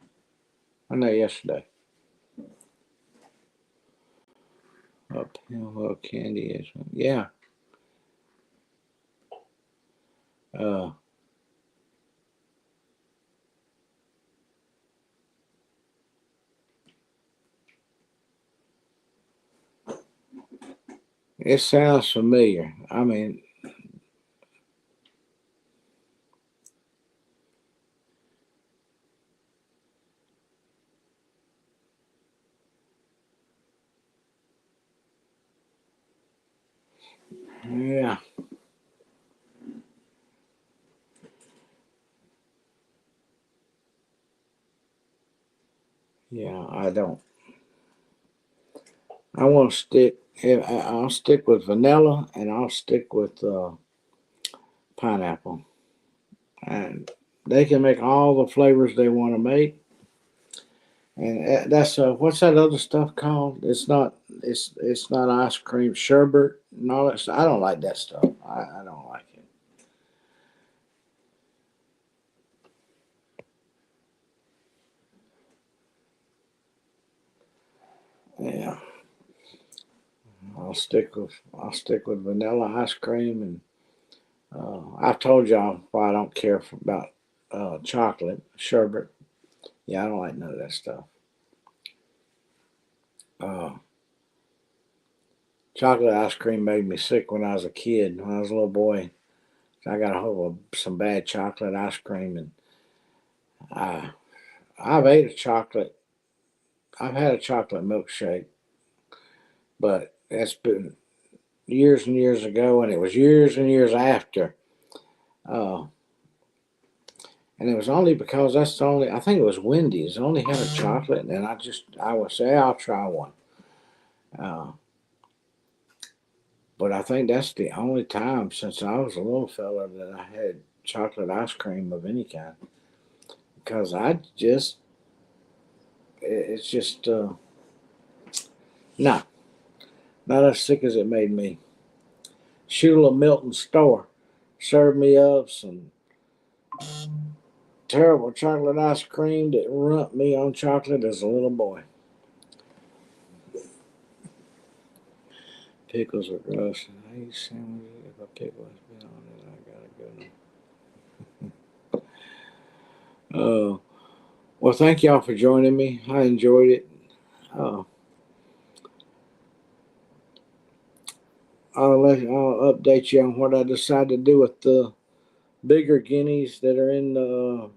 I know yesterday. Uphill Candy is. Yeah. Uh, it sounds familiar. I mean, yeah. Yeah, I don't. I want to stick. I'll stick with vanilla, and I'll stick with pineapple. And they can make all the flavors they want to make. And that's what's that other stuff called? It's not ice cream sherbet and all that stuff. I don't like that stuff. I don't like it. I'll stick with vanilla ice cream, and I've told y'all why I don't care about chocolate sherbet. Yeah, I don't like none of that stuff. Uh, Chocolate ice cream made me sick when I was a kid. When I was a little boy, I got a hold of some bad chocolate ice cream, and I I've ate a chocolate. I've had a chocolate milkshake, but that's been years and years ago, and it was years and years after. Uh, and it was only because that's the only. I think it was Wendy's only had a chocolate, and I would say I'll try one. Uh, but I think that's the only time since I was a little fella that I had chocolate ice cream of any kind. Because it's just no, not as sick as it made me. Sheila Milton store served me up some terrible chocolate ice cream that rumped me on chocolate as a little boy. Pickles are gross. I eat sandwiches if a pickle has been on it. I gotta go. Well, thank y'all for joining me. I enjoyed it. Uh, I'll update you on what I decide to do with the bigger guineas that are in the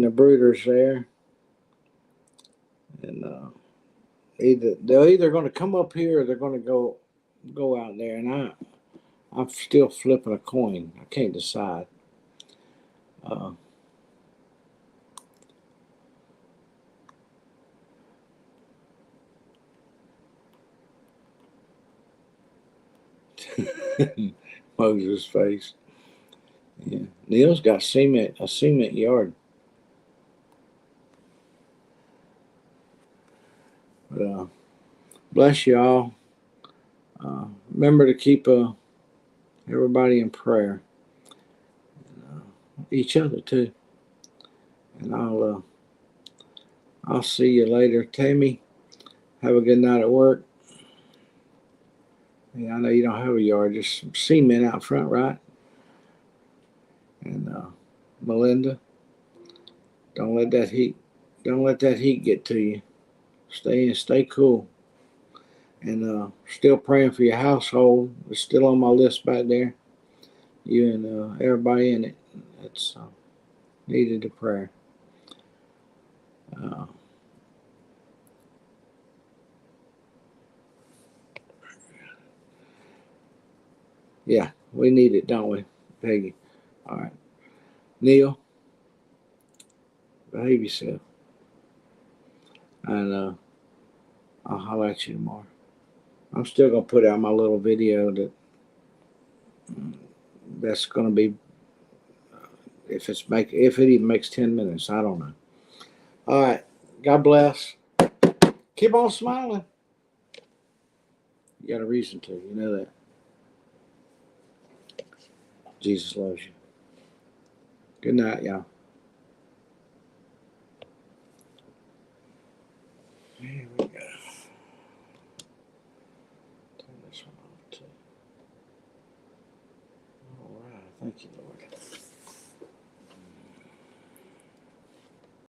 brooders there, and they're either going to come up here or they're going to go out there, and I'm still flipping a coin. I can't decide. Uh, Moses' face. Yeah, Neil's got a cement yard. But, bless y'all. Remember to keep everybody in prayer, each other too. And I'll see you later, Tammy. Have a good night at work. Yeah, I know you don't have a yard, just some cement out front, right? And Melinda, don't let that heat, don't let that heat get to you. Stay cool. And still praying for your household. It's still on my list back there. You and everybody in it. That's needed a prayer. Uh, yeah, we need it, don't we, Peggy? All right, Neil, behave yourself, and I'll holler at you tomorrow. I'm still gonna put out my little video that's gonna be if it even makes 10 minutes. I don't know. All right, God bless. Keep on smiling. You got a reason to. You know that. Jesus loves you. Good night, y'all. Here we go. Turn this one on too. All right. Thank you, Lord.